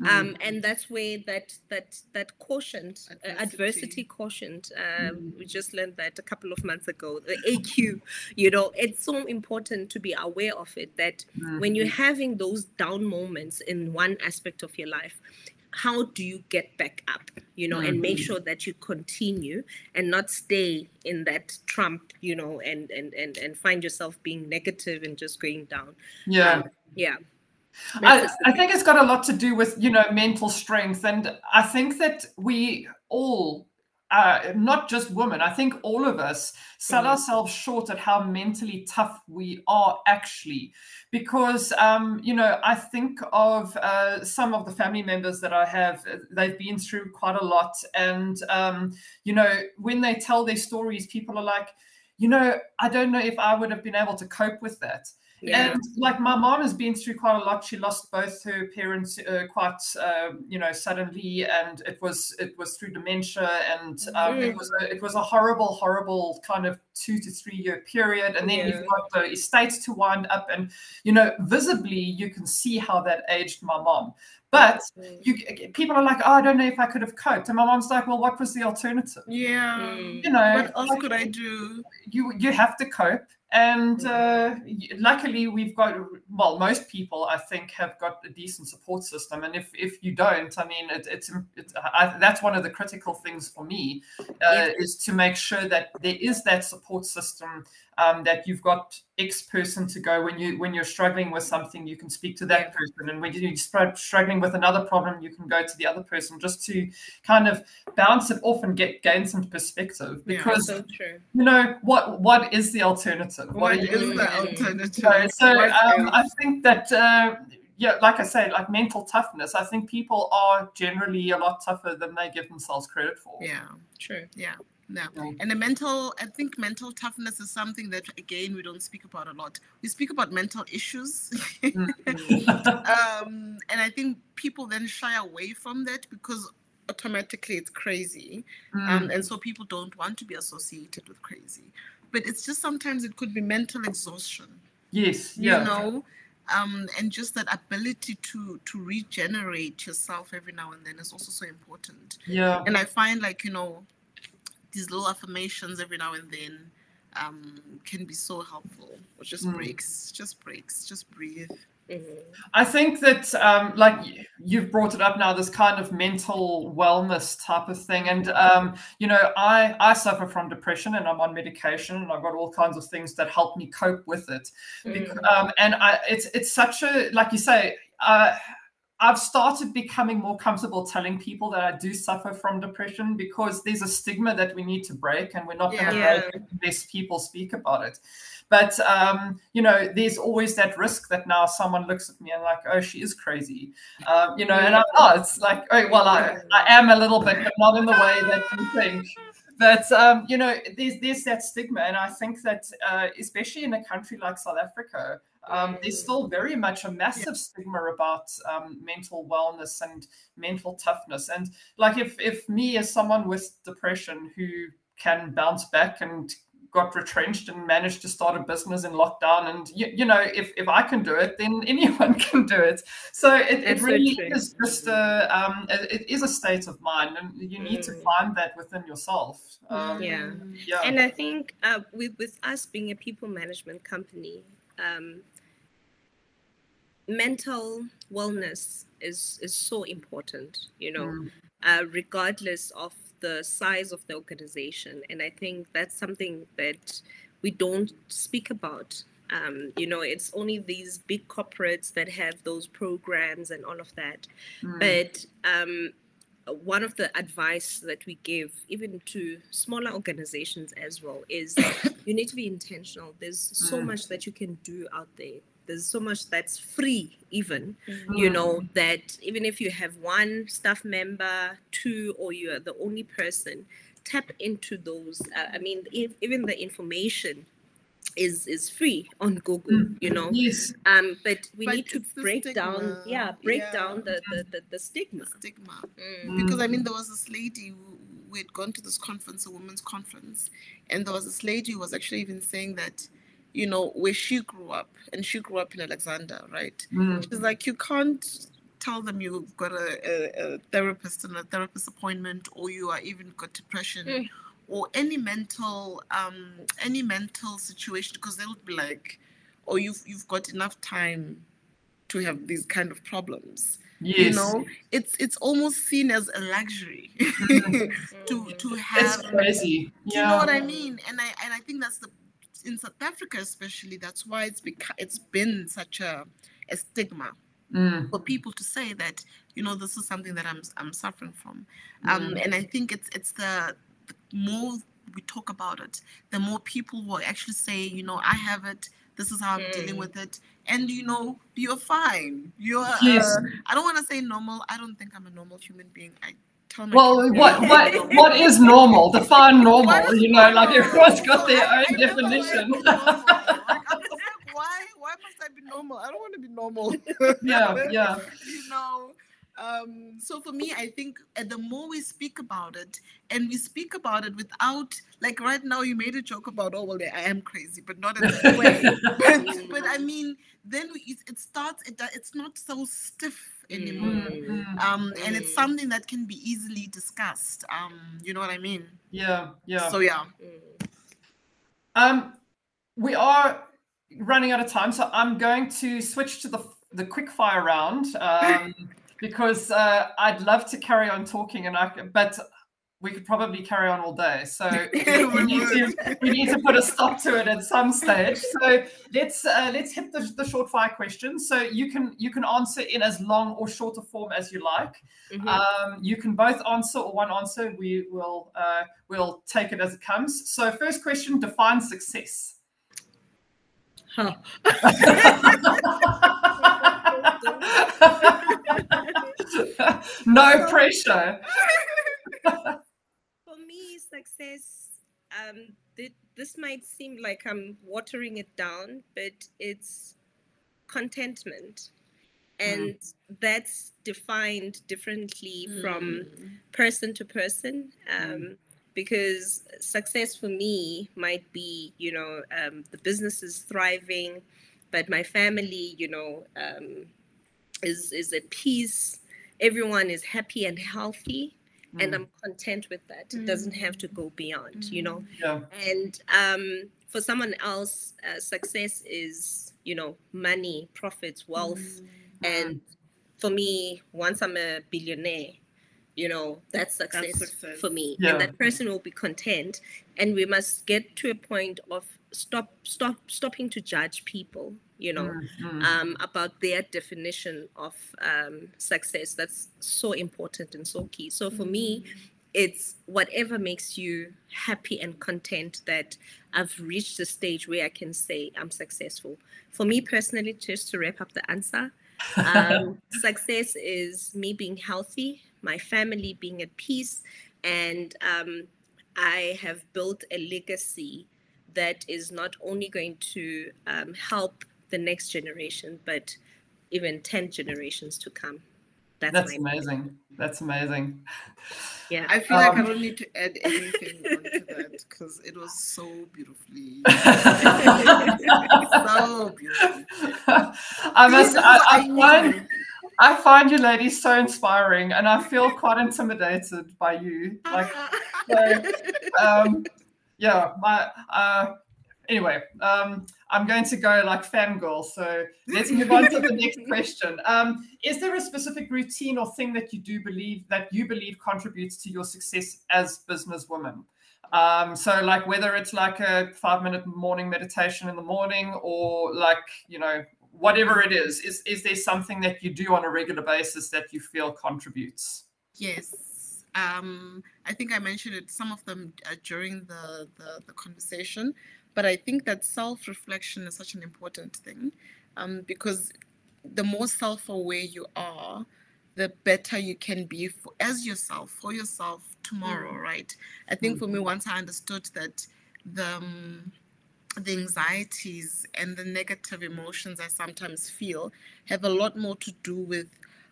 And that's where that quotient, adversity quotient, we just learned that a couple of months ago, the AQ, you know, it's so important to be aware of it, that when you're having those down moments in one aspect of your life, how do you get back up, you know, and make sure that you continue and not stay in that trump, you know, and find yourself being negative and just going down. I think it's got a lot to do with, you know, mental strength. And I think that we all, not just women, I think all of us sell ourselves short at how mentally tough we are actually. Because, you know, I think of some of the family members that I have, they've been through quite a lot. And, you know, when they tell their stories, people are like, you know, I don't know if I would have been able to cope with that. And like my mom has been through quite a lot. She lost both her parents quite, you know, suddenly, and it was through dementia, and it was a horrible kind of 2 to 3 year period. And then you've got the estates to wind up, and you know, visibly you can see how that aged my mom. But people are like, oh, I don't know if I could have coped. And my mom's like, well, what was the alternative? You know, what else could I do? You have to cope. And luckily, we've got, well, most people, I think, have got a decent support system. And if you don't, I mean, that's one of the critical things for me, is to make sure that there is that support system, that you've got X person to go when you're struggling with something, you can speak to that person. And when you're struggling with another problem, you can go to the other person, just to kind of bounce it off and gain some perspective. Because, you know, what is the alternative? What is the alternative? I think that, like I say, like mental toughness, I think people are generally a lot tougher than they give themselves credit for. Yeah, true. Yeah. And I think mental toughness is something that, again, we don't speak about a lot. We speak about mental issues. And I think people then shy away from that because automatically it's crazy. And so people don't want to be associated with crazy. But it's just sometimes it could be mental exhaustion. Yes. You know, and just that ability to regenerate yourself every now and then is also so important. Yeah. And I find, like, you know, these little affirmations every now and then can be so helpful. Or just breaks, just breathe. I think that, like you've brought it up now, this kind of mental wellness type of thing. And, you know, I suffer from depression and I'm on medication and I've got all kinds of things that help me cope with it. And it's such a, like you say, I've started becoming more comfortable telling people that I do suffer from depression because there's a stigma that we need to break, and we're not going to break it unless people speak about it. But, you know, there's always that risk that now someone looks at me and like, oh, she is crazy, you know, and I'm not. It's like, oh, well, I am a little bit, but not in the way that you think. But, you know, there's that stigma. And I think that especially in a country like South Africa, there's still very much a massive stigma about mental wellness and mental toughness. And like if me as someone with depression who can bounce back and got retrenched and managed to start a business in lockdown, and you know, if I can do it, then anyone can do it. So it really is just it is a state of mind, and you need to find that within yourself. And I think with us being a people management company, mental wellness is so important, you know, regardless of the size of the organization. And I think that's something that we don't speak about. You know, it's only these big corporates that have those programs and all of that. But one of the advice that we give even to smaller organizations as well is you need to be intentional. There's so much that you can do out there. There's so much that's free even, you know, that even if you have one staff member, two, or you're the only person, tap into those. I mean, even the information is free on Google, you know. Yes. But we need to break down the stigma. Because I mean, there was this lady we had gone to this conference, a women's conference, and there was this lady who was actually even saying that, you know, where she grew up, and she grew up in Alexander, right? She's like, you can't tell them you've got a therapist and a therapist appointment, or you are even got depression, or any mental situation, because they'll be like, oh, you've got enough time to have these kind of problems. Yes. You know, it's almost seen as a luxury to have. It's crazy. Do you know what I mean? And I think that's in South Africa especially, that's why it's been such a stigma for people to say that, you know, this is something that I'm suffering from. And I think it's the more we talk about it, the more people will actually say, you know, I have it, this is how I'm dealing with it, and you know, you're fine. You're I don't want to say normal. I don't think I'm a normal human being. Well, what is normal? Define normal. You know, like everyone's got their own definition. Why must I be normal? I don't want to be normal. Yeah. You know. So for me, I think the more we speak about it, and we speak about it without, like right now, you made a joke about, oh well, I am crazy, but not in that way. but I mean, then it starts. It's not so stiff anymore, and it's something that can be easily discussed. You know what I mean? Yeah. So yeah. We are running out of time, so I'm going to switch to the quick fire round. Because I'd love to carry on talking, but we could probably carry on all day. So we need to put a stop to it at some stage. So let's hit the short fire questions. So you can answer in as long or shorter form as you like. You can both answer or one answer. We'll take it as it comes. So first question: define success. No pressure. For me, success, this might seem like I'm watering it down, but it's contentment. And that's defined differently from person to person. Because success for me might be, you know, the business is thriving, but my family, you know, is at peace. Everyone is happy and healthy. and I'm content with that. It doesn't have to go beyond, you know. Yeah. And for someone else, success is, you know, money, profits, wealth. And for me, once I'm a billionaire, you know, that's success for me. Yeah. And that person will be content. And we must get to a point of stopping to judge people, you know, about their definition of success. That's so important and so key. So for me, it's whatever makes you happy and content, that I've reached a stage where I can say I'm successful. For me personally, just to wrap up the answer, success is me being healthy, my family being at peace, and I have built a legacy that is not only going to help the next generation, but even 10 generations to come. That's amazing. That's amazing. Yeah, I feel like I don't need to add anything onto that because it was so beautifully, so beautiful. I find you ladies so inspiring, and I feel quite intimidated by you. Like, so, yeah, anyway, I'm going to go like fangirl. So let's move on to the next question. Is there a specific routine or thing that you believe contributes to your success as businesswomen? So like whether it's like a 5-minute morning meditation in the morning, or like, you know, whatever it is there something that you do on a regular basis that you feel contributes? Yes. I think I mentioned it, some of them during the conversation, but I think that self-reflection is such an important thing, because the more self-aware you are, the better you can be for yourself tomorrow, right? I think for me, once I understood that the anxieties and the negative emotions I sometimes feel have a lot more to do with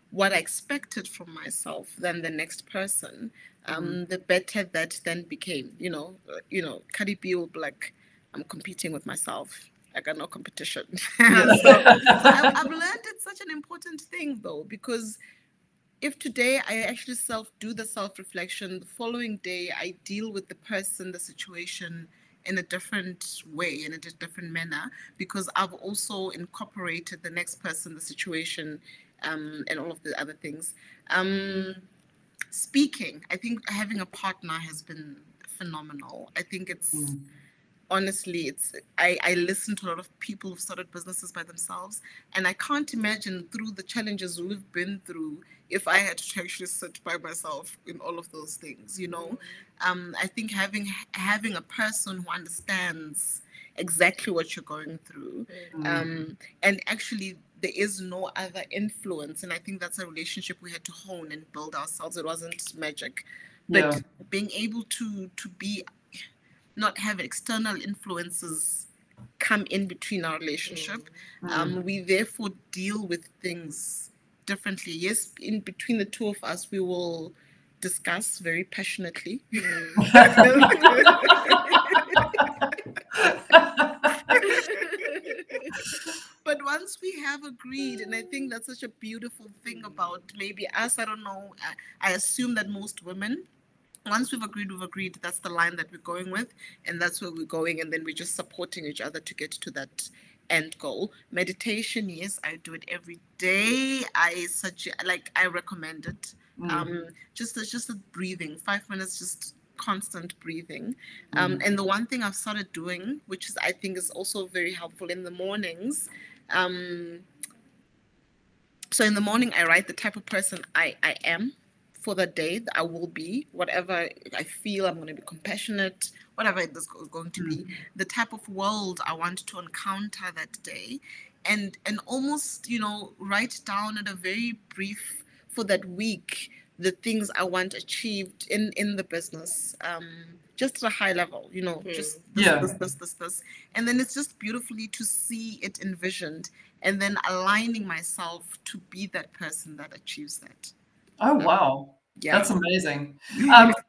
what I expected from myself than the next person, the better that then became. You know, Cardi B will be like, I'm competing with myself. I got no competition. So I've learned it's such an important thing, though, because if today I actually do the self-reflection, the following day I deal with the person, the situation in a different way, in a different manner, because I've also incorporated the next person, the situation, and all of the other things. Speaking, I think having a partner has been phenomenal. I think it's honestly, I listen to a lot of people who've started businesses by themselves, and I can't imagine through the challenges we've been through if I had to actually sit by myself in all of those things, you know. I think having a person who understands exactly what you're going through, and actually there is no other influence, and I think that's a relationship we had to hone and build ourselves. It wasn't magic, but being able to be, not have external influences come in between our relationship. We therefore deal with things differently. Yes, in between the two of us, we will discuss very passionately. But once we have agreed, and I think that's such a beautiful thing about maybe us, I don't know, I assume that most women, once we've agreed, that's the line that we're going with, and that's where we're going, and then we're just supporting each other to get to that end goal. Meditation, yes, I do it every day. I recommend it. Just a breathing, 5 minutes, just constant breathing. And the one thing I've started doing, which is I think is also very helpful in the mornings. So in the morning, I write the type of person I am for the day, that I will be, whatever I feel. I'm going to be compassionate, whatever it is going to be, the type of world I want to encounter that day, and almost, you know, write down at a very brief for that week the things I want achieved in the business, just at a high level, you know, just this. And then it's just beautifully to see it envisioned, and then aligning myself to be that person that achieves that. Oh, wow. Yeah. That's amazing.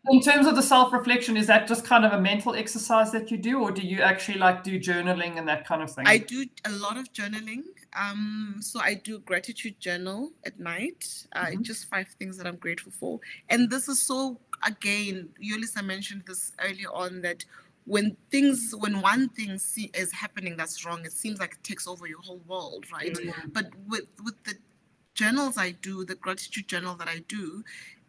In terms of the self-reflection, is that just kind of a mental exercise that you do, or do you actually like do journaling and that kind of thing? I do a lot of journaling. So I do gratitude journal at night. Just 5 things that I'm grateful for. And this is so, again, Yolisa mentioned this earlier on, that when one thing is happening that's wrong, it seems like it takes over your whole world, right? But with the journals I do, the gratitude journal that I do,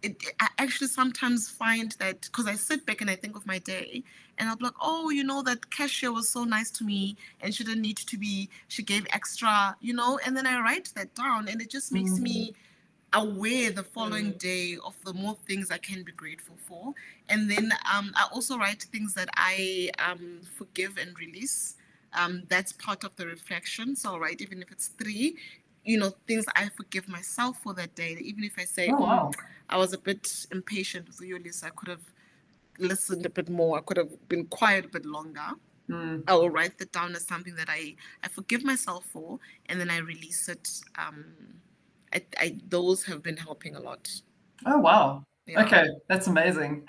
I actually sometimes find that, because I sit back and I think of my day, and I'll be like, oh, that cashier was so nice to me and she didn't need to be, she gave extra, and then I write that down, and it just makes me aware the following day of the more things I can be grateful for. And then I also write things that I forgive and release. That's part of the reflection. So I'll write, even if it's 3, things I forgive myself for that day. Even if I say, I was a bit impatient with Yolisa, I could have listened a bit more, I could have been quiet a bit longer. I will write that down as something that I forgive myself for, and then I release it. Those have been helping a lot. Oh, wow. Yeah. Okay, that's amazing.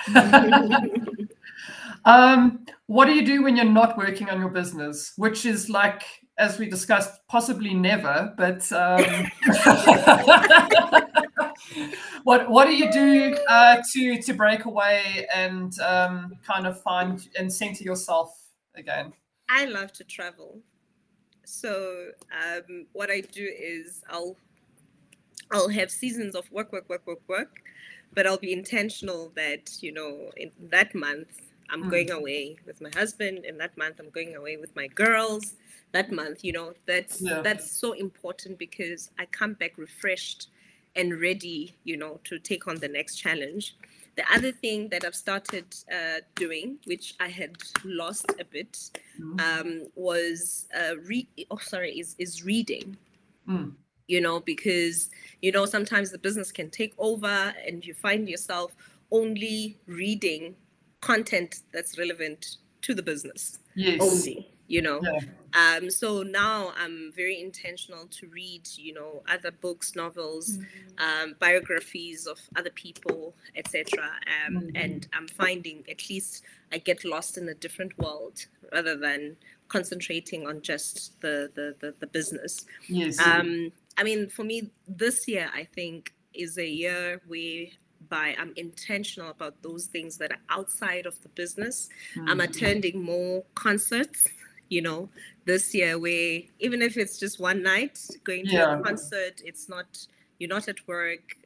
What do you do when you're not working on your business? Which is, like, as we discussed, possibly never, but what do you do to break away and kind of find and center yourself again? I love to travel. So what I do is I'll have seasons of work, but I'll be intentional that, in that month, I'm going away with my husband. In that month, I'm going away with my girls. That month, that's so important, because I come back refreshed and ready, to take on the next challenge. The other thing that I've started doing, which I had lost a bit, was is reading. Because sometimes the business can take over and you find yourself only reading content that's relevant to the business only, so now I'm very intentional to read other books, novels, biographies of other people, etc. And I'm finding at least I get lost in a different world rather than concentrating on just the business. I mean, for me, this year, I think, is a year whereby I'm intentional about those things that are outside of the business. I'm attending more concerts, this year, where even if it's just one night, going to a concert, you're not at work,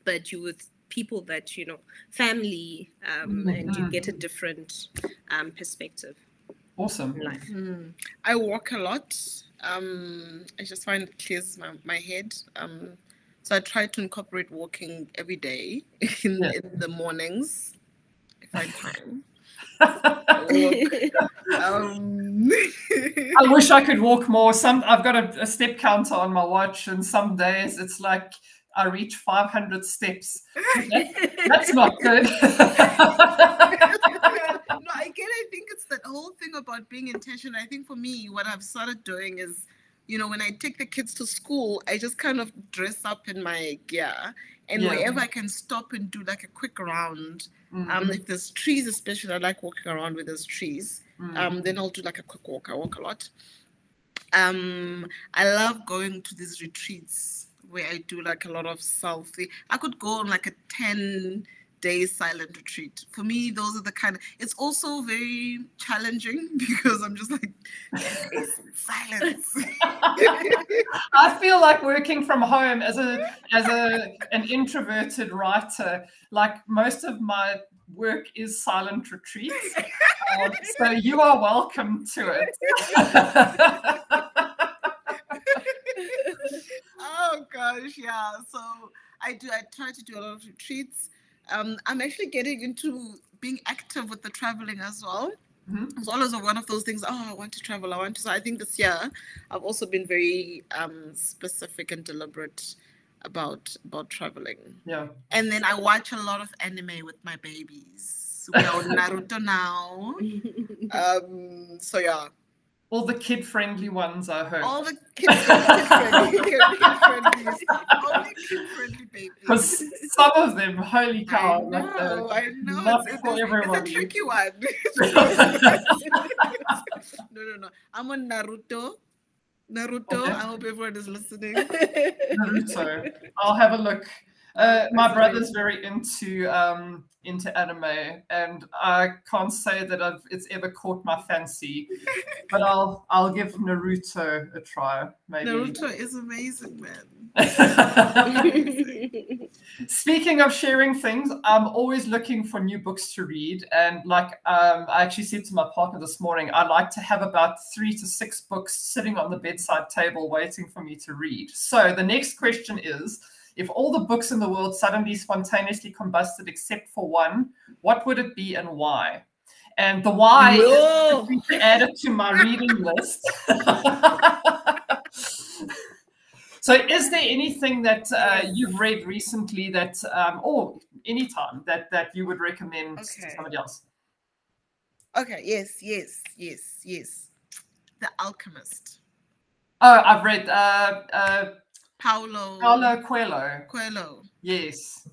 but you're with people that, family, and you get a different perspective. Awesome. Life. I walk a lot. I just find it clears my head. So I try to incorporate walking every day in the mornings, if I can. I wish I could walk more. I've got a step counter on my watch, and some days it's like I reach 500 steps. That's not good. No, I think it's that whole thing about being intentional. I think for me, what I've started doing is, when I take the kids to school, I just kind of dress up in my gear, and wherever I can stop and do like a quick round. If there's trees, especially, I like walking around where there's trees. Then I'll do like a quick walk. I walk a lot. I love going to these retreats where I do like a lot of selfie. I could go on like a 10-day silent retreat. For me, those are the kind of, it's also very challenging because I'm just like, silence. I feel like working from home as an introverted writer, like most of my work is silent retreats. So you are welcome to it. Oh gosh, yeah. So I try to do a lot of retreats. I'm actually getting into being active with the traveling as well. It's always one of those things. I want to travel. So I think this year I've also been very specific and deliberate about traveling. Yeah. And then I watch a lot of anime with my babies. We are on Naruto now. So yeah. All the kid-friendly ones, I hope. All the kid-friendly stuff. Only kid-friendly babies. Because some of them, holy cow. I know. Not for everybody. It's a tricky one. No. I'm on Naruto. Okay. I hope everyone is listening. Naruto. I'll have a look. My brother's very into anime, and I can't say that it's ever caught my fancy, but I'll give Naruto a try. Maybe Naruto is amazing, man. Speaking of sharing things, I'm always looking for new books to read, and like I actually said to my partner this morning, I like to have about 3 to 6 books sitting on the bedside table waiting for me to read. So the next question is, if all the books in the world suddenly spontaneously combusted except for one, what would it be and why? And the why is to add it to my reading list. So is there anything that you've read recently that, or anytime, that you would recommend to somebody else? Okay, yes. The Alchemist. Oh, I've read Paulo Coelho. Yes.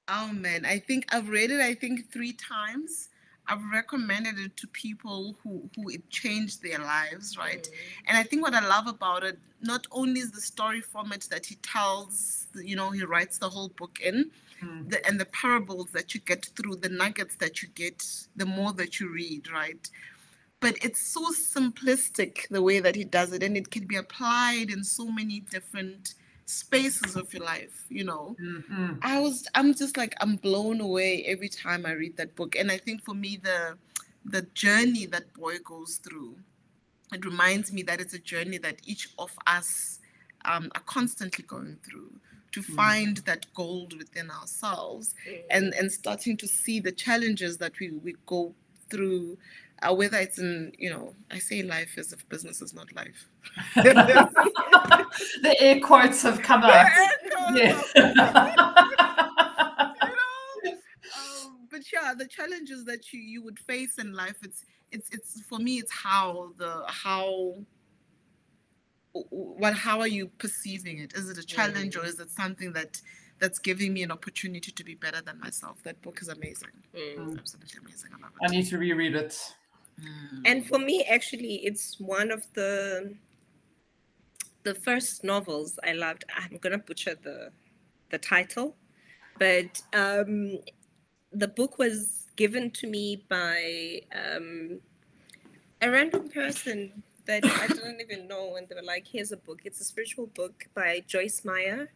Oh man, I think I've read it 3 times. I've recommended it to people who it changed their lives, right? And I think what I love about it, not only is the story format that he tells, he writes the whole book in, and the parables that you get through, the nuggets that you get, the more that you read, right? But it's so simplistic the way that he does it, and it can be applied in so many different spaces of your life, I'm just like, I'm blown away every time I read that book. And I think for me, the journey that boy goes through, it reminds me that it's a journey that each of us are constantly going through to find that gold within ourselves, and starting to see the challenges that we go through, whether it's in, I say life as if business is not life. The air quotes have come out. Yeah. But yeah, the challenges that you would face in life, it's for me, it's how are you perceiving it? Is it a challenge, or is it something that's giving me an opportunity to be better than myself? That book is amazing. Absolutely amazing. I love it. I need to reread it. And for me, actually, it's one of the first novels I loved. I'm gonna butcher the title, but the book was given to me by a random person that I didn't even know, and they were like, "Here's a book. It's a spiritual book by Joyce Meyer,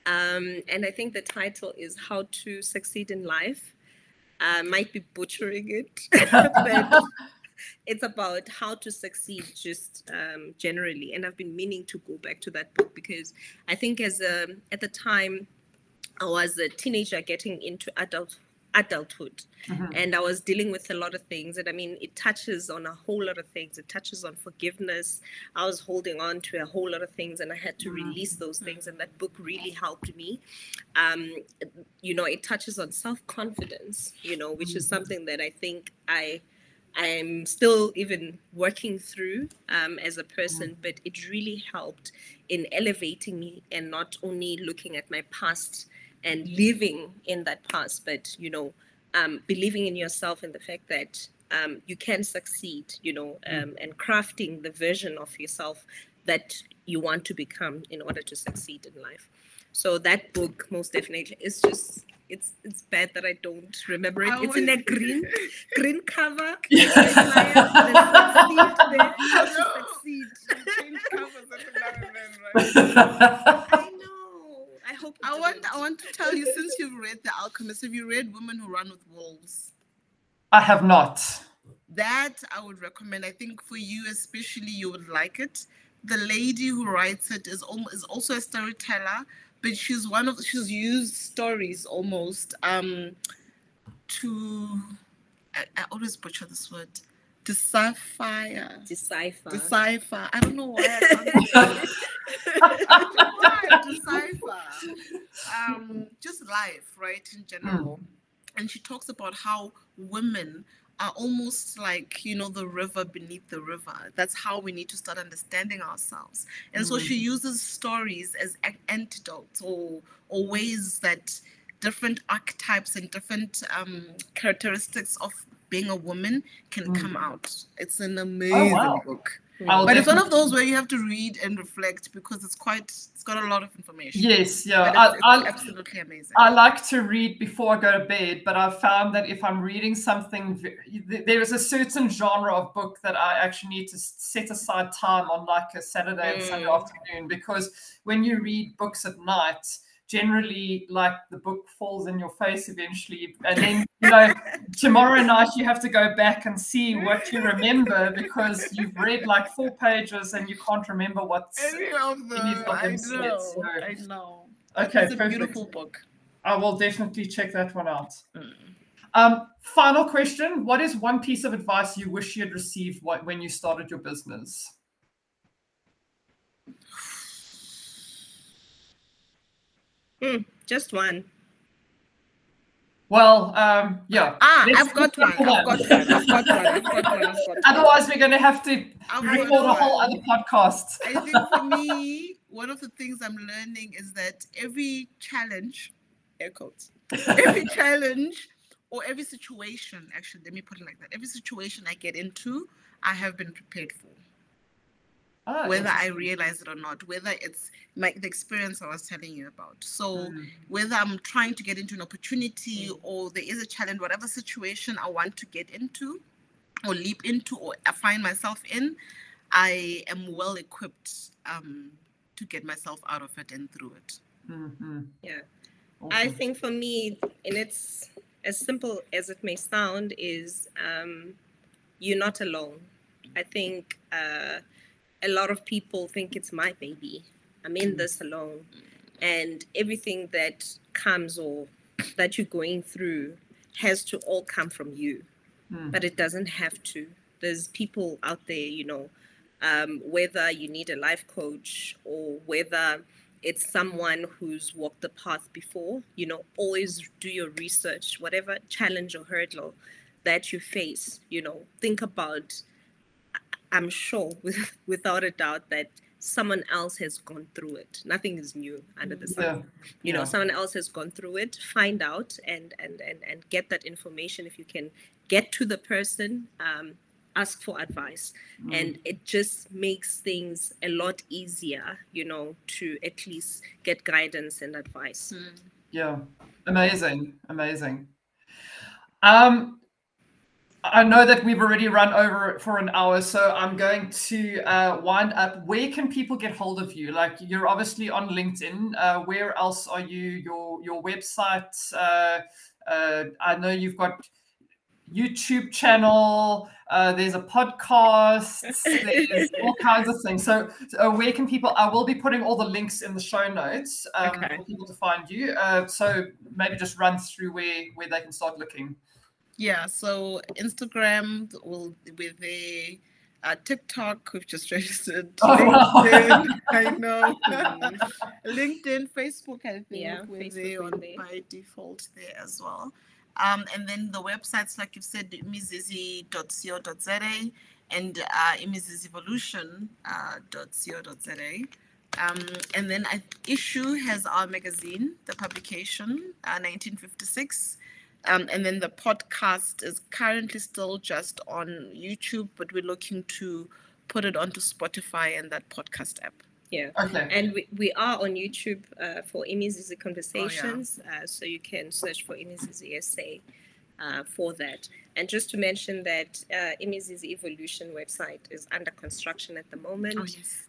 and I think the title is How to Succeed in Life." Might be butchering it, but it's about how to succeed just generally. And I've been meaning to go back to that book because I think at the time I was a teenager getting into adulthood, and I was dealing with a lot of things. And I mean, it touches on a whole lot of things. It touches on forgiveness. I was holding on to a whole lot of things, and I had to release those things. And that book really helped me. It touches on self-confidence, which is something that I think I'm still even working through as a person, but it really helped in elevating me and not only looking at my past and living in that past, but, believing in yourself and the fact that you can succeed, and crafting the version of yourself that you want to become in order to succeed in life. So that book most definitely is just, it's bad that I don't remember it. It's in a green cover. Succeed. Change covers every now and then, right? I know. I hope. I want to tell you, since you've read The Alchemist, have you read Women Who Run with Wolves? I have not. That I would recommend. I think for you especially, you would like it. The lady who writes it is also a storyteller, but she's used stories almost to, I always butcher this word, decipher. I don't know why I can't decipher. Just life, right, in general. And she talks about how women are almost like, the river beneath the river. That's how we need to start understanding ourselves. And so she uses stories as antidotes or ways that different archetypes and different characteristics of being a woman can come out. It's an amazing book. But it's one of those where you have to read and reflect because it's got a lot of information. Yes, yeah. It's absolutely amazing. I like to read before I go to bed, but I've found that if I'm reading something, there is a certain genre of book that I actually need to set aside time on, like a Saturday and Sunday afternoon, because when you read books at night, generally, like, the book falls in your face eventually, and then, you know, tomorrow night you have to go back and see what you remember because you've read like 4 pages and you can't remember what's any of them. I know. Okay, it's a beautiful book. I will definitely check that one out. Final question: what is one piece of advice you wish you had received when you started your business? Just one. Well, yeah. I've got one. Otherwise, we're going to have to record a whole other podcast. I think for me, one of the things I'm learning is that every challenge, air quotes, every challenge or every situation, actually, let me put it like that. Every situation I get into, I have been prepared for. Whether I realize it or not, whether it's the experience I was telling you about. So whether I'm trying to get into an opportunity or there is a challenge, whatever situation I want to get into or leap into or I find myself in, I am well equipped to get myself out of it and through it. Yeah. Awesome. I think for me, and it's as simple as it may sound, is you're not alone. I think a lot of people think it's my baby. I'm in this alone. And everything that comes or that you're going through has to all come from you. But it doesn't have to. There's people out there, you know, whether you need a life coach or whether it's someone who's walked the path before, you know, always do your research, whatever challenge or hurdle that you face, you know, think about, I'm sure without a doubt that someone else has gone through it. Nothing is new under the sun. You know, someone else has gone through it. Find out and get that information. If you can get to the person, ask for advice. And it just makes things a lot easier, you know, to at least get guidance and advice. Yeah, amazing. I know that we've already run over for an hour, so I'm going to wind up. Where can people get hold of you? Like, you're obviously on LinkedIn. Where else are you? Your website? I know you've got YouTube channel. There's a podcast. There's all kinds of things. So where can people? I will be putting all the links in the show notes for people to find you. So maybe just run through where they can start looking. Yeah, so Instagram will be there. TikTok, we've just registered. LinkedIn, I know. LinkedIn, Facebook, I think we're there by default there as well. And then the websites, like you said, imizizi.co.za and imizizi.co.za. And then Issue has our magazine, the publication, 1956. And then the podcast is currently still just on YouTube, but we're looking to put it onto Spotify and that podcast app. Yeah. Okay. And we are on YouTube for Imizizi Conversations. So you can search for Imizizi SA for that. And just to mention that Imizizi Evolution website is under construction at the moment. Oh, yes.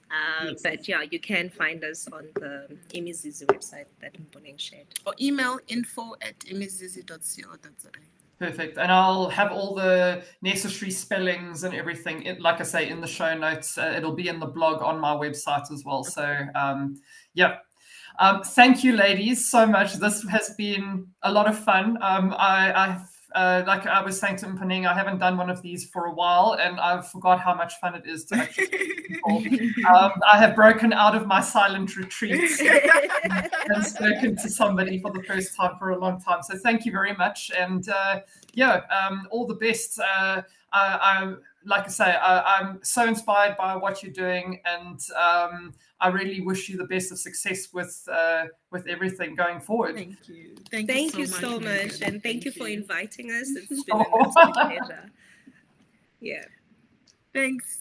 But yeah, you can find us on the Imizizi website that Mponeng shared. Or email info@imizizi.co.za. Perfect. And I'll have all the necessary spellings and everything, like I say, in the show notes. It'll be in the blog on my website as well. So, yeah. Thank you, ladies, so much. This has been a lot of fun. Like I was saying to Mponeng, I haven't done one of these for a while, and I forgot how much fun it is to actually people. I have broken out of my silent retreats and spoken to somebody for the first time for a long time. So thank you very much, and all the best. like I say, I'm so inspired by what you're doing, and I really wish you the best of success with everything going forward. Thank you. Thank you so much. And thank you for inviting us. It's been an absolute pleasure. Yeah. Thanks.